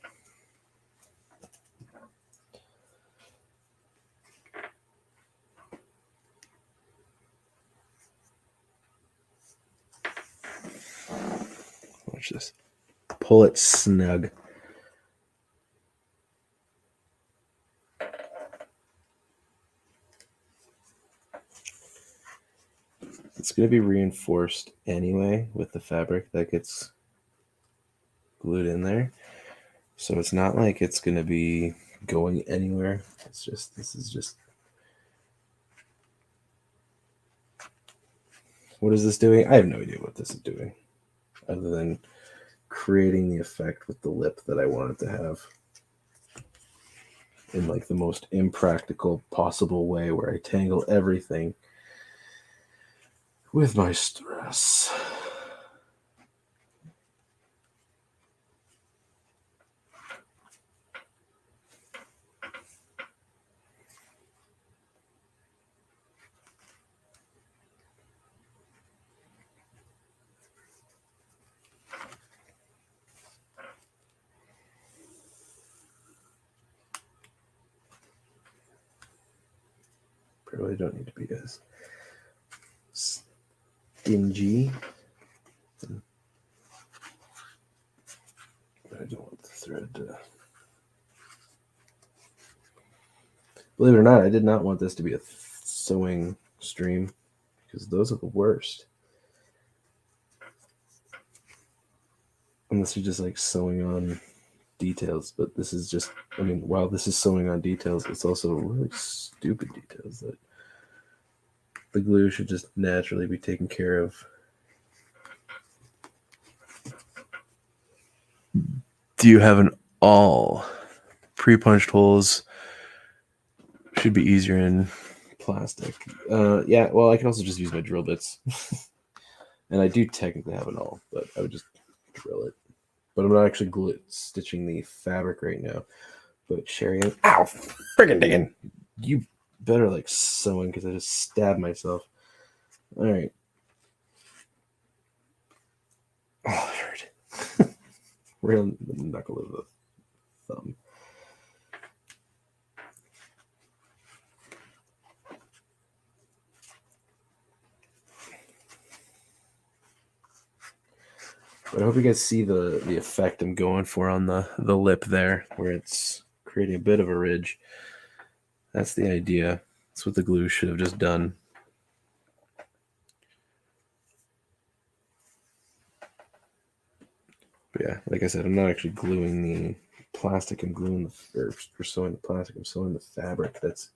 Watch this. Pull it snug. It's going to be reinforced anyway with the fabric that gets glued in there. So it's not like it's going to be going anywhere. It's just, this is just, what is this doing? I have no idea what this is doing other than creating the effect with the lip that I wanted to have in like the most impractical possible way where I tangle everything with my stress. Probably don't need to be as stingy. But I don't want the thread to... Believe it or not, I did not want this to be a sewing stream because those are the worst. Unless you're just like sewing on details, but this is just, I mean, while this is sewing on details, it's also really stupid details that the glue should just naturally be taken care of. Do you have an awl? Pre-punched holes should be easier in plastic. Yeah, well, I can also just use my drill bits. And I do technically have an awl, but I would just drill it. But I'm not actually stitching the fabric right now. But Sherry, ow, friggin' diggin'. You better like sewing because I just stabbed myself. All right. Oh, it hurt. Real knuckle of the thumb. But I hope you guys see the effect I'm going for on the lip there, where it's creating a bit of a ridge. That's the idea. That's what the glue should have just done. But yeah, like I said, I'm not actually gluing the plastic. I'm gluing or sewing the plastic. I'm sewing the fabric that's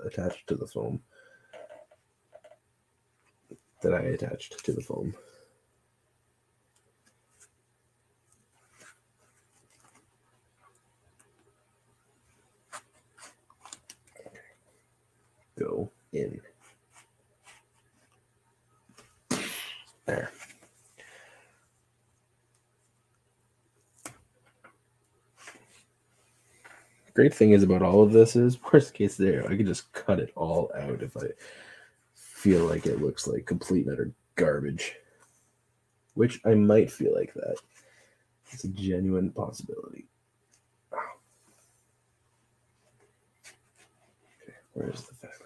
attached to the foam. That I attached to the foam. Go in. There. Great thing is about all of this is, worst case there, I can just cut it all out if I feel like it looks like complete and utter garbage. Which I might feel like that. It's a genuine possibility. Okay, where's the fabric?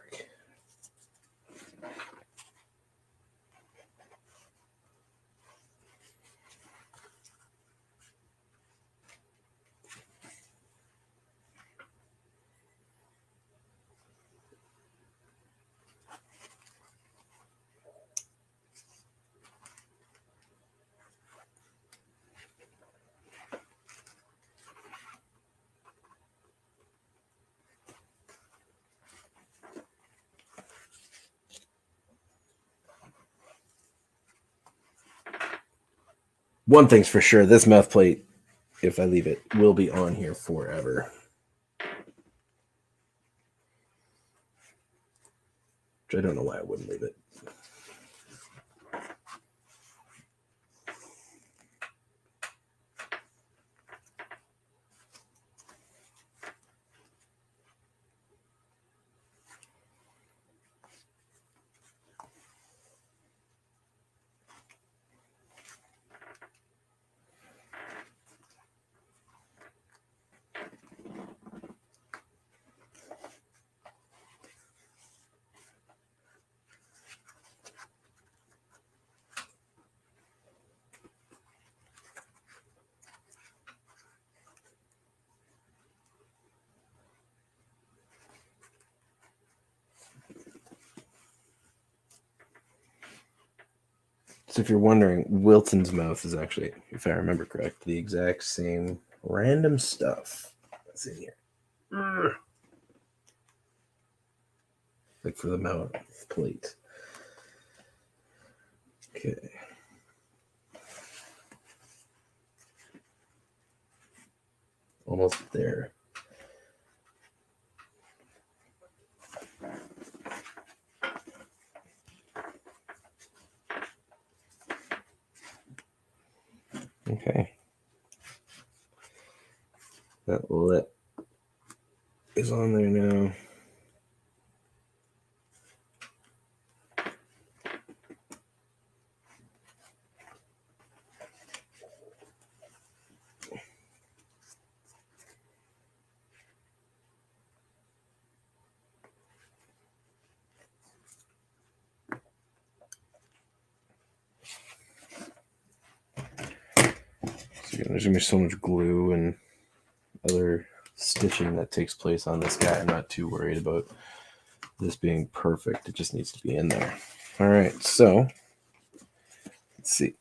One thing's for sure, this mouth plate, if I leave it, will be on here forever. Which I don't know why I wouldn't leave it. So if you're wondering, Wilton's mouth is actually, if I remember correct, the exact same random stuff that's in here. Like for the mouth plate. Okay. Almost there. Okay. That lip is on there now. So there's gonna be so much glue and other stitching that takes place on this guy. I'm not too worried about this being perfect. It just needs to be in there. All right, so let's see.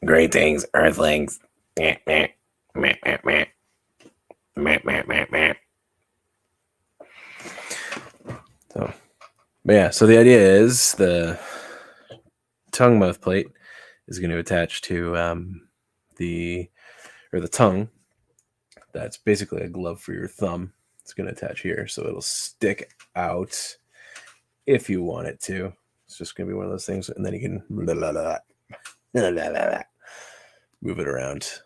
Greetings, Earthlings. So, but yeah, so the idea is the tongue mouth plate is going to attach to the tongue. That's basically a glove for your thumb. It's going to attach here, so it'll stick out if you want it to. It's just going to be one of those things, and then you can move it around.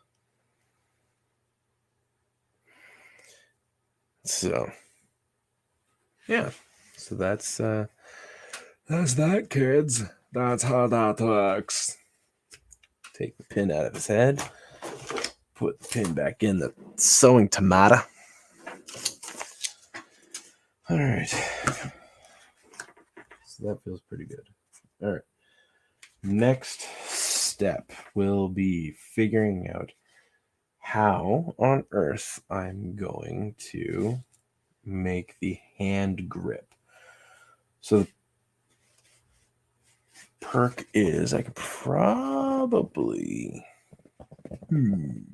So yeah, so that's that, kids. That's how that works. Take the pin out of his head, put the pin back in the sewing tomato. All right, so that feels pretty good. All right, next step will be figuring out how on earth I'm going to make the hand grip. So the perk is I could probably turn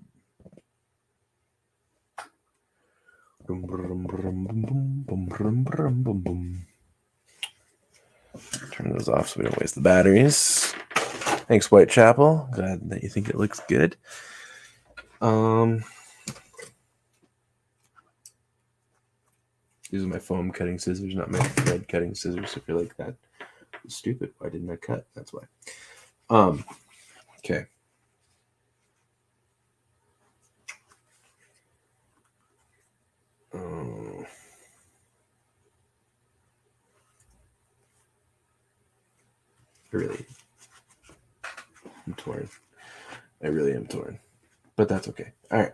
those off so we don't waste the batteries. Thanks, Whitechapel. Glad that you think it looks good. These are my foam cutting scissors, not my thread cutting scissors. If you're like that, stupid. Why didn't I cut? That's why. Okay. I'm torn. I really am torn. But that's okay. All right.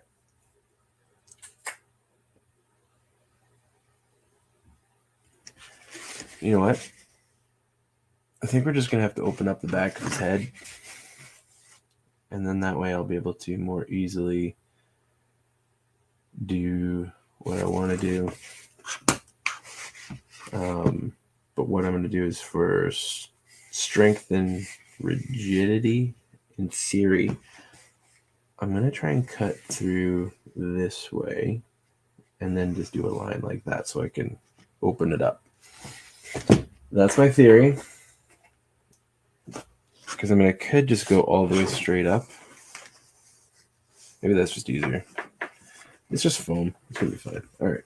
You know what? I think we're just going to have to open up the back of his head. And then that way I'll be able to more easily do what I want to do. But what I'm going to do is for strength and rigidity in theory, I'm going to try and cut through this way and then just do a line like that so I can open it up. That's my theory. Because I mean, I could just go all the way straight up. Maybe that's just easier. It's just foam. It's going to be fine. All right.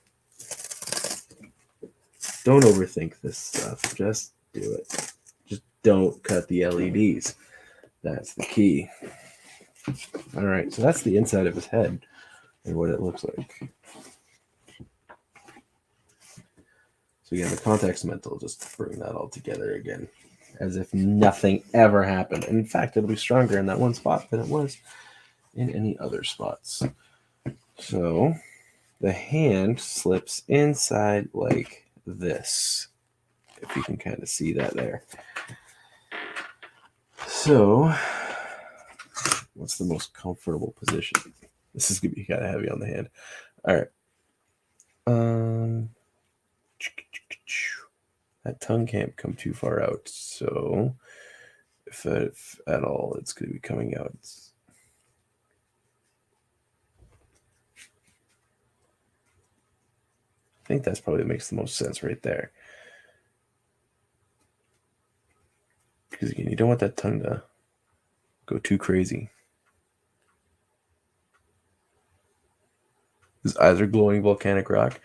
Don't overthink this stuff. Just do it. Just don't cut the LEDs. That's the key. All right. So that's the inside of his head and what it looks like. So again, the context mental, just bring that all together again, as if nothing ever happened. And in fact, it'll be stronger in that one spot than it was in any other spots. So the hand slips inside like this, if you can kind of see that there. So what's the most comfortable position? This is going to be kind of heavy on the hand. All right. That tongue can't come too far out. So if at all, it's going to be coming out. I think that's probably makes the most sense right there. Because again, you don't want that tongue to go too crazy. His eyes are glowing volcanic rock.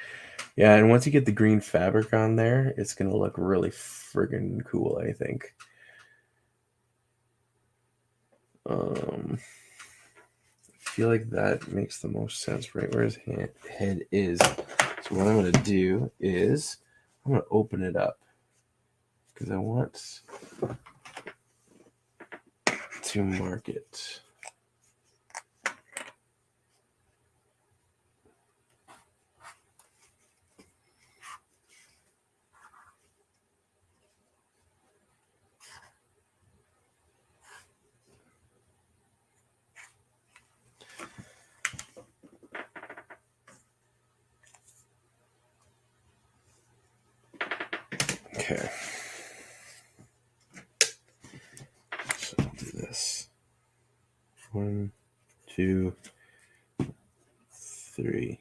Yeah, and once you get the green fabric on there, it's going to look really friggin' cool, I think. I feel like that makes the most sense right where his head is. So what I'm going to do is I'm going to open it up because I want to mark it. Okay. So I'll do this. 1, 2, 3,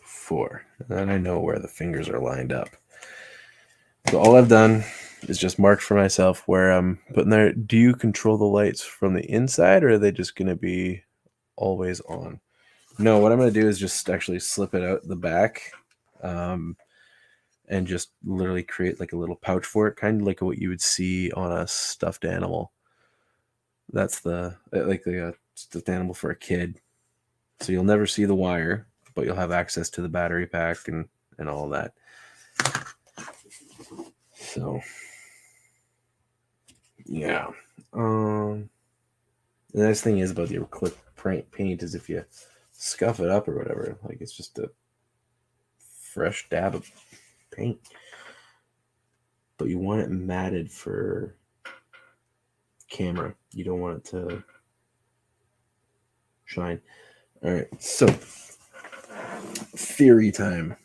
4. And then I know where the fingers are lined up. So all I've done is just marked for myself where I'm putting there. Do you control the lights from the inside, or are they just going to be always on? No, what I'm going to do is just actually slip it out the back and just literally create like a little pouch for it, kind of like what you would see on a stuffed animal. That's the stuffed animal for a kid. So you'll never see the wire. but you'll have access to the battery pack and all that. So yeah. The nice thing is about the acrylic paint is if you scuff it up or whatever, like it's just a fresh dab of paint. But you want it matted for camera. You don't want it to shine. All right, so theory time.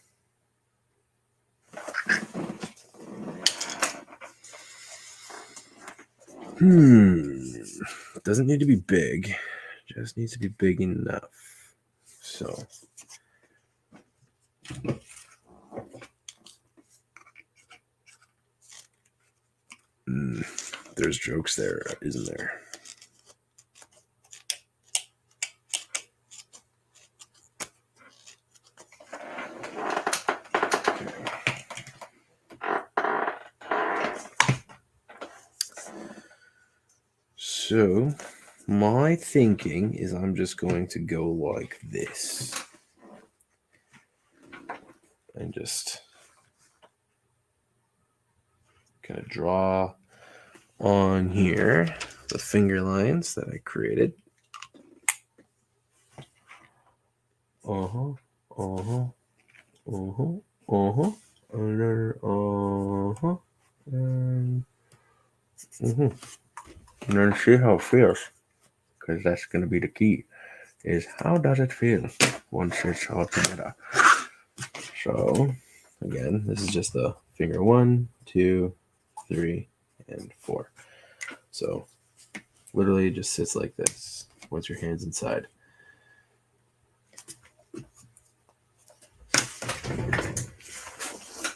Doesn't need to be big. Just needs to be big enough. So there's jokes there, isn't there? So my thinking is I'm just going to go like this and just kind of draw on here the finger lines that I created. And then see how it feels, because that's going to be the key, is how does it feel once it's all together. So again, this is just the finger 1, 2, 3, and 4. So literally it just sits like this once your hand's inside.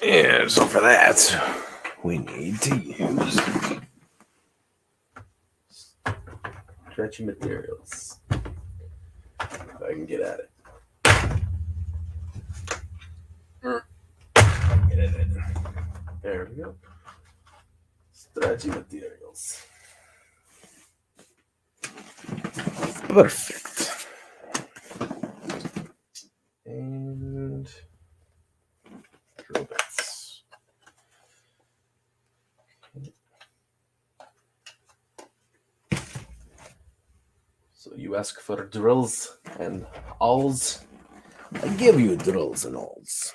And so for that, we need to use stretchy materials. If I can get at it. There we go. Stretchy materials. Perfect. And drill bits. So you ask for drills and awls. I give you drills and awls.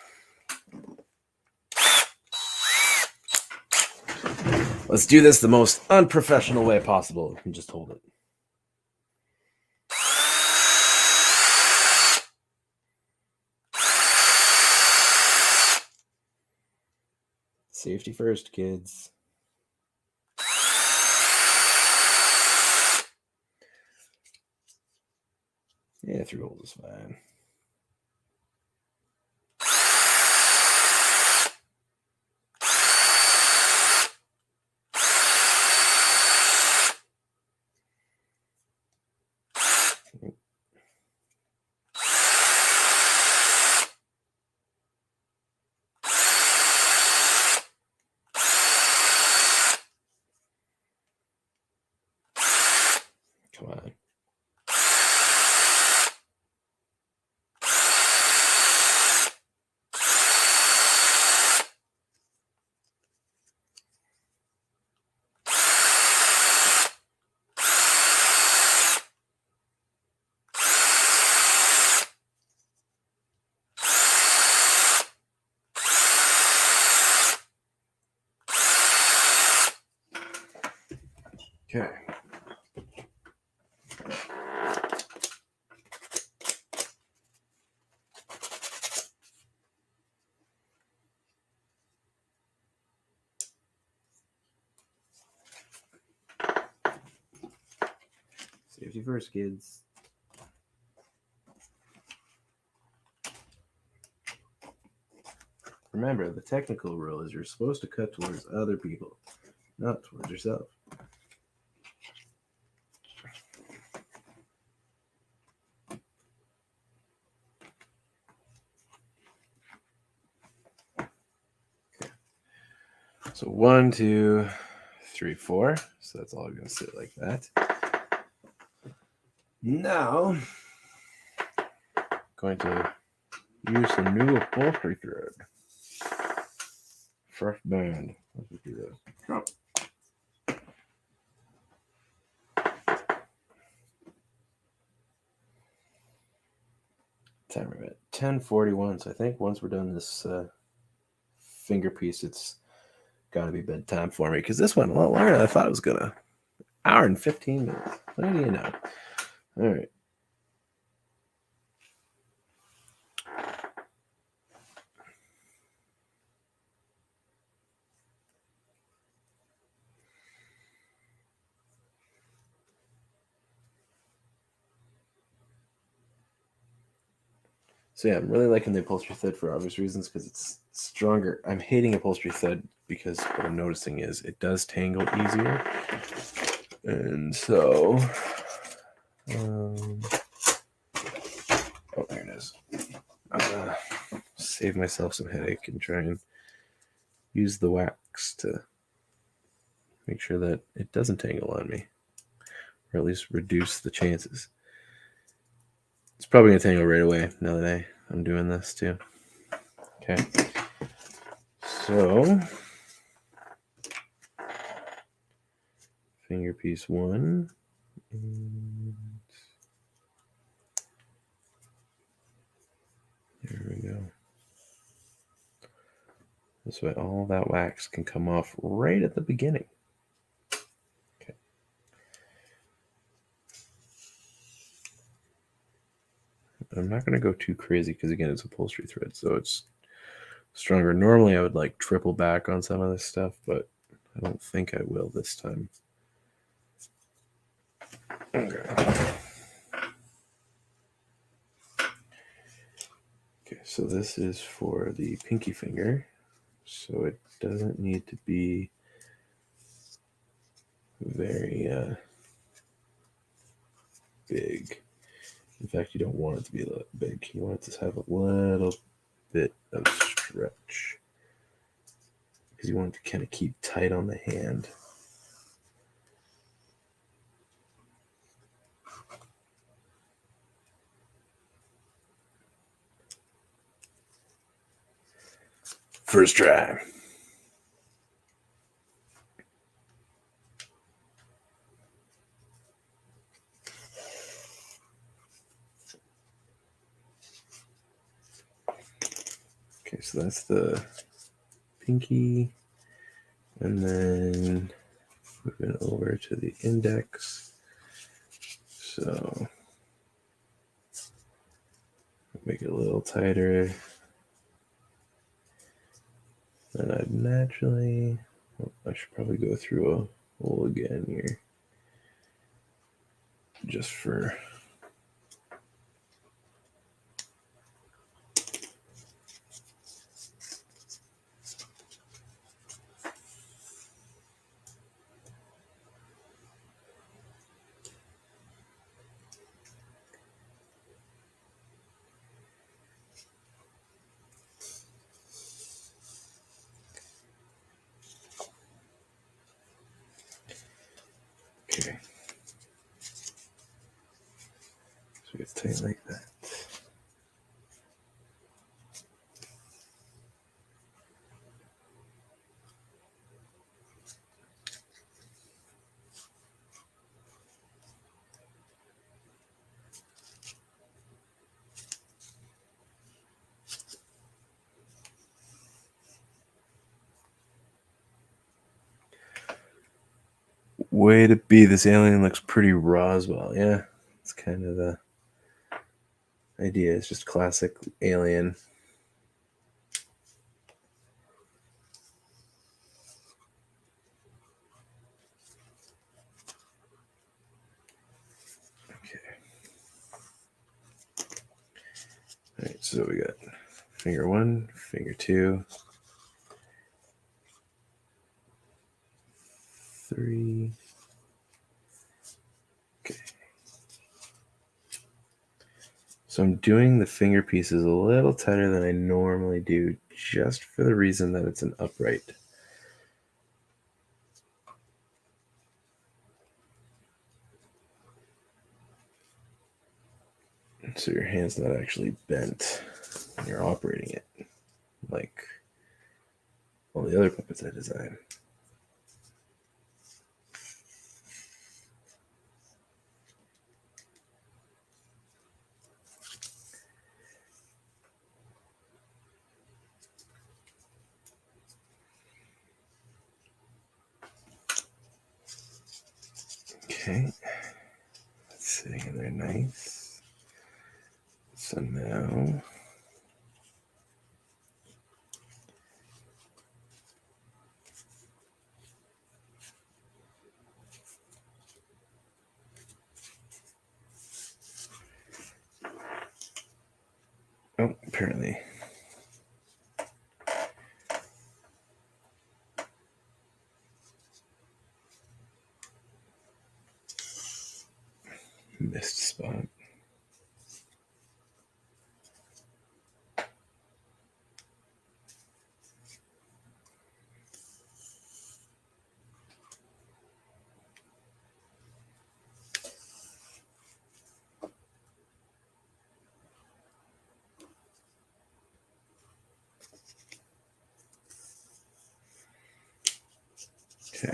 Let's do this the most unprofessional way possible and just hold it. Safety first, kids. Yeah, 3 holes is fine. Come on. Okay. Safety first, kids. Remember, the technical rule is you're supposed to cut towards other people, not towards yourself. Okay. So 1, 2, 3, 4. So that's all going to sit like that. Now, going to Use some new upholstery thread. Fresh band. Let's just do this. Drop. Timer at 10:41. So I think once we're done this finger piece, it's got to be bedtime for me because this went a lot longer than I thought it was gonna. Hour and 15 minutes. What do you know? All right. So yeah, I'm really liking the upholstery thread for obvious reasons because it's stronger. I'm hating upholstery thread because what I'm noticing is it does tangle easier. And so, oh, there it is. Save myself some headache and try and use the wax to make sure that it doesn't tangle on me, or at least reduce the chances. It's probably gonna tangle right away now that I'm doing this too. Okay. So finger piece 1. And there we go. This way all that wax can come off right at the beginning. Okay. I'm not going to go too crazy because again it's upholstery thread, so it's stronger. Normally I would like triple back on some of this stuff, but I don't think I will this time. Okay. Okay, so this is for the pinky finger, so it doesn't need to be very big. In fact, you don't want it to be that big. You want it to have a little bit of stretch because you want it to kind of keep tight on the hand. First try. Okay, so that's the pinky. And then moving over to the index. So make it a little tighter. Then I'd naturally, I should probably go through a hole again here. Just for okay. So it's tight like that. Way to be. This alien looks pretty Roswell. Yeah, it's kind of the idea. It's just classic alien. Okay. All right, so we got finger 1, finger 2, 3. Okay. So I'm doing the finger pieces a little tighter than I normally do, just for the reason that it's an upright. So your hand's not actually bent when you're operating it, like all the other puppets I design. Okay, that's sitting in there nice. So now apparently missed spot. Okay.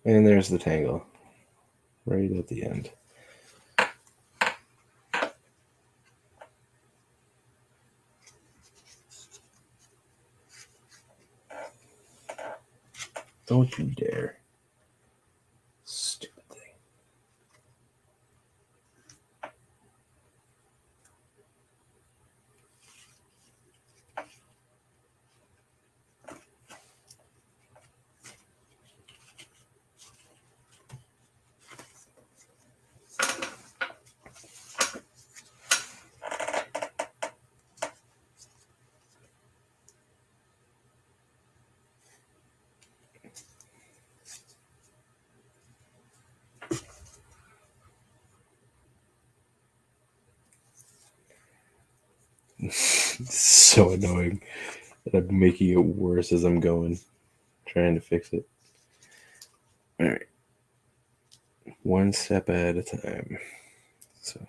And there's the tangle right at the end. Don't you dare. Stupid thing. So annoying. And I'm making it worse as I'm going, trying to fix it. All right. One step at a time. So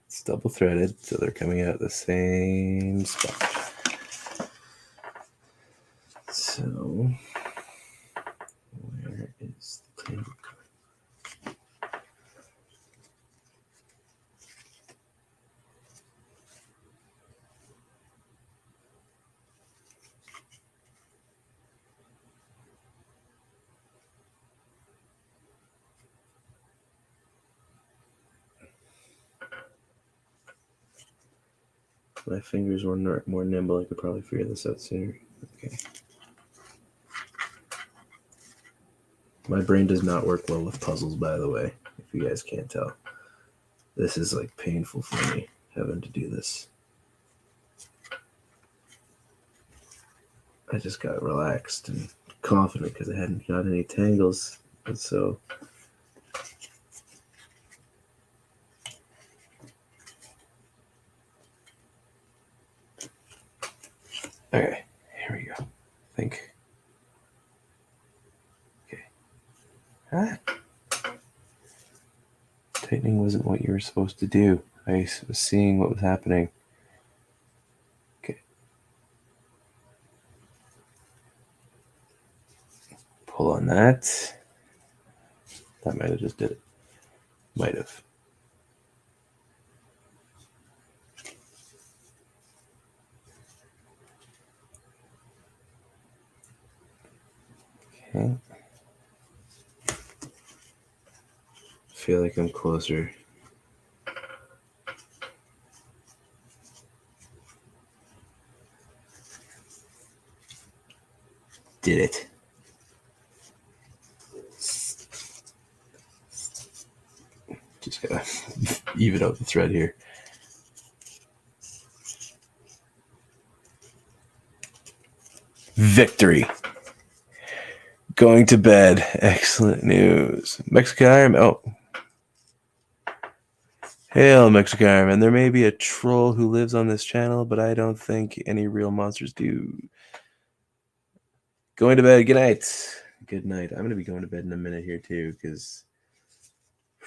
it's double threaded, so they're coming out the same spot. So where is the tangle? My fingers were more nimble. I could probably figure this out sooner. Okay. My brain does not work well with puzzles, by the way, if you guys can't tell. This is like painful for me, having to do this. I just got relaxed and confident because I hadn't got any tangles. And so okay, here we go. I think. Okay. Ah. Tightening wasn't what you were supposed to do. I was seeing what was happening. Okay. Pull on that. That might have just did it. Might have. Okay. Feel like I'm closer. did it. Just gotta even out the thread here. Victory. Going to bed. Excellent news. Mexican Iron. Oh. Hail, Mexican Iron Man. There may be a troll who lives on this channel, but I don't think any real monsters do. Going to bed. Good night. Good night. I'm going to be going to bed in a minute here, too, because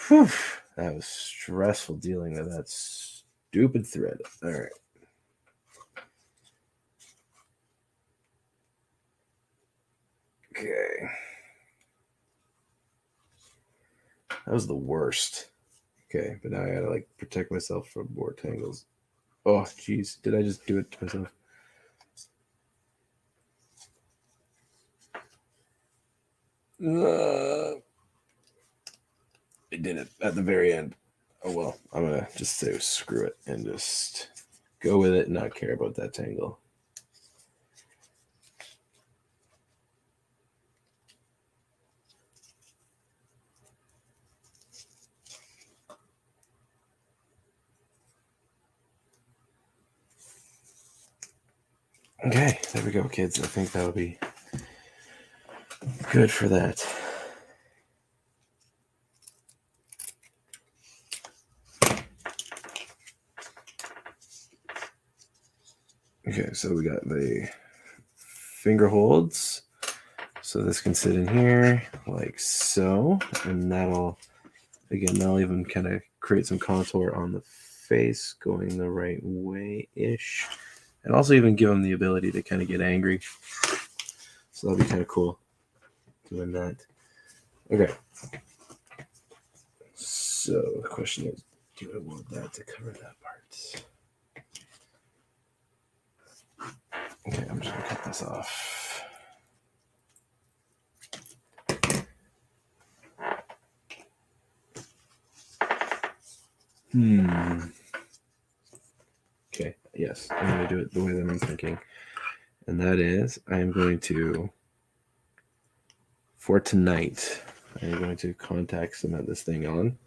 that was stressful dealing with that stupid thread. All right. Okay. That was the worst. Okay, but now I gotta like protect myself from more tangles. Oh, jeez. Did I just do it to myself? I did it at the very end. Oh, well. I'm gonna just say screw it and just go with it and not care about that tangle. Okay, there we go, kids. I think that'll be good for that. Okay, so we got the finger holds. So this can sit in here like so, and that'll even kind of create some contour on the face going the right way-ish. And also even give them the ability to kind of get angry. So that'll be kind of cool doing that. Okay. So the question is, do I want that to cover that part? Okay, I'm just going to cut this off. Okay, yes, I'm going to do it the way that I'm thinking. And that is, I'm going to, for tonight, I'm going to contact cement this thing on.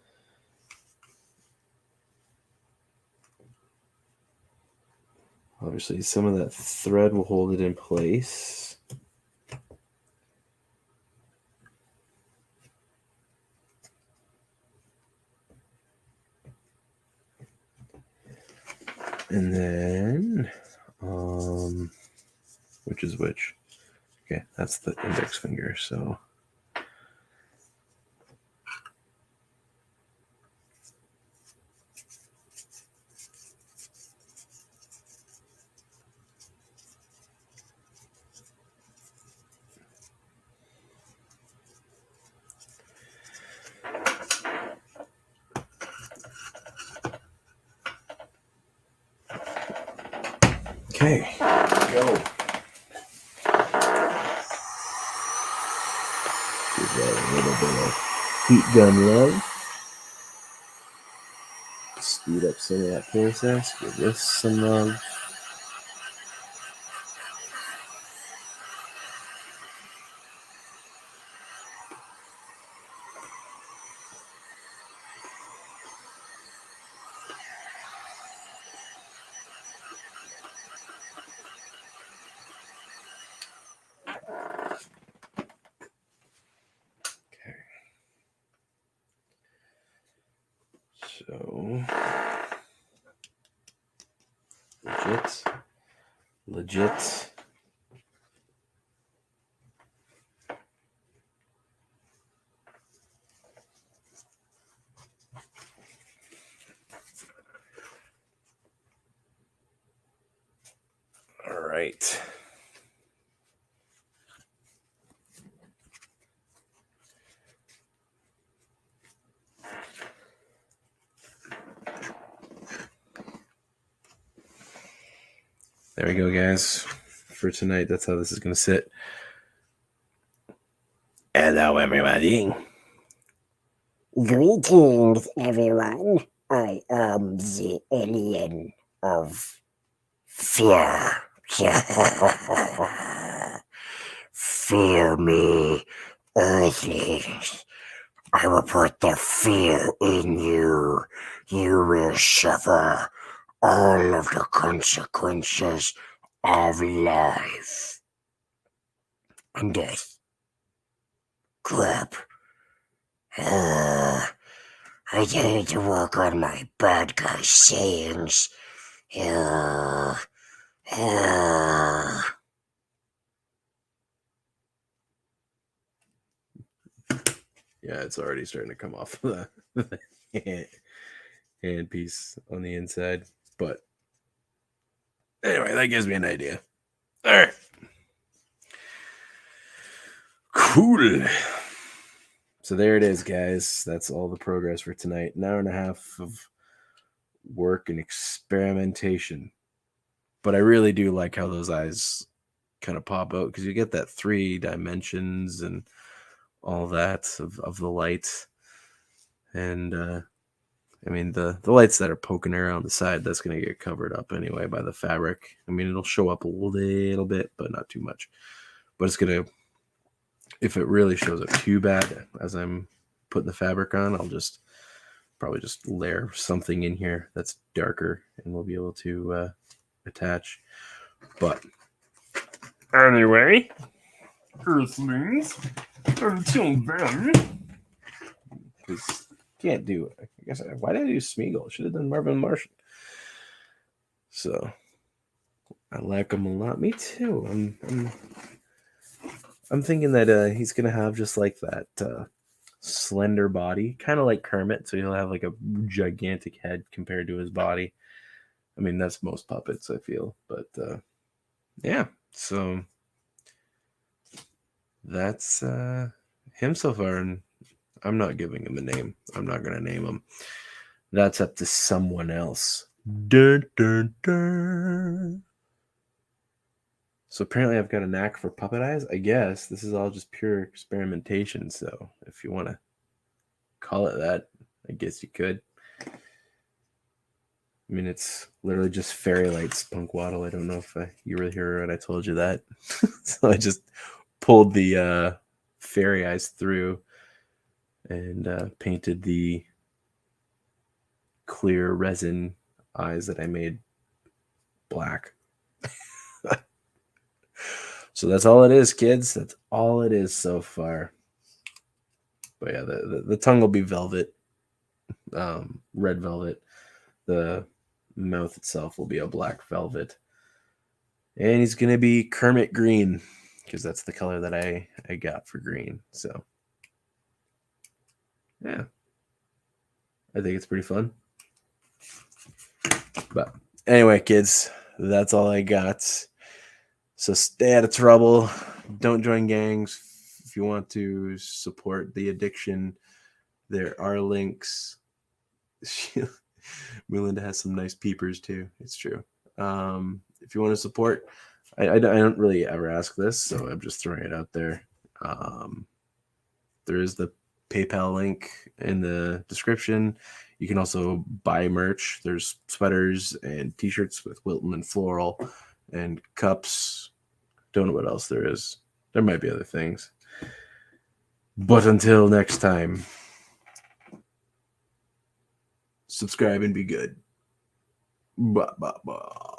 Obviously, some of that thread will hold it in place. And then, which is which? Okay, that's the index finger, so. Okay, go. Give that a little bit of heat gun love. Speed up some of that process. Give this some love. So, legit. All right. There we go, guys. For tonight, that's how this is going to sit. Hello, everybody. Greetings, everyone. I am the alien of fear. fear me, Earthlings. I will put the fear in you. You will suffer all of the consequences of life and death. Crap. I need to work on my bad guy sayings. Uh, Yeah, it's already starting to come off the hand piece on the inside. But anyway, that gives me an idea. All right. Cool. So there it is, guys. That's all the progress for tonight. An hour and a half of work and experimentation. But I really do like how those eyes kind of pop out because you get that 3 dimensions and all that of the lights. And I mean the lights that are poking around the side, that's going to get covered up anyway by the fabric. I mean, it'll show up a little bit, but not too much. But it's going to, if it really shows up too bad as I'm putting the fabric on, I'll probably just layer something in here that's darker and we'll be able to attach. But anyway, Earthlings, until then, because can't do it. I guess why did I do Smeagol? Should have done Marvin Martian. So I like him a lot. Me too. I'm thinking that he's gonna have just like that slender body, kind of like Kermit. So he'll have like a gigantic head compared to his body. I mean, that's most puppets, I feel. But yeah, so that's him so far, and I'm not giving him a name. I'm not gonna name him. That's up to someone else. Dun, dun, dun. So apparently I've got a knack for puppet eyes. I guess this is all just pure experimentation. So if you want to call it that, I guess you could. I mean, it's literally just fairy lights, Punkwaddle. I don't know if you were here when I told you that. So I just pulled the fairy eyes through and painted the clear resin eyes that I made black. So that's all it is, kids. That's all it is so far. But yeah, the tongue will be velvet, red velvet. The mouth itself will be a black velvet. And he's going to be Kermit green because that's the color that I got for green. So yeah, I think it's pretty fun. But anyway, kids, that's all I got. So stay out of trouble. Don't join gangs. If you want to support the addiction, there are links. Melinda has some nice peepers too. It's true. If you want to support, I don't really ever ask this, so I'm just throwing it out there. There is the PayPal link in the description. You can also buy merch. There's sweaters and t-shirts with Wilton and Floral and cups. Don't know what else there is. There might be other things. But until next time, subscribe and be good. Bah, bah, bah.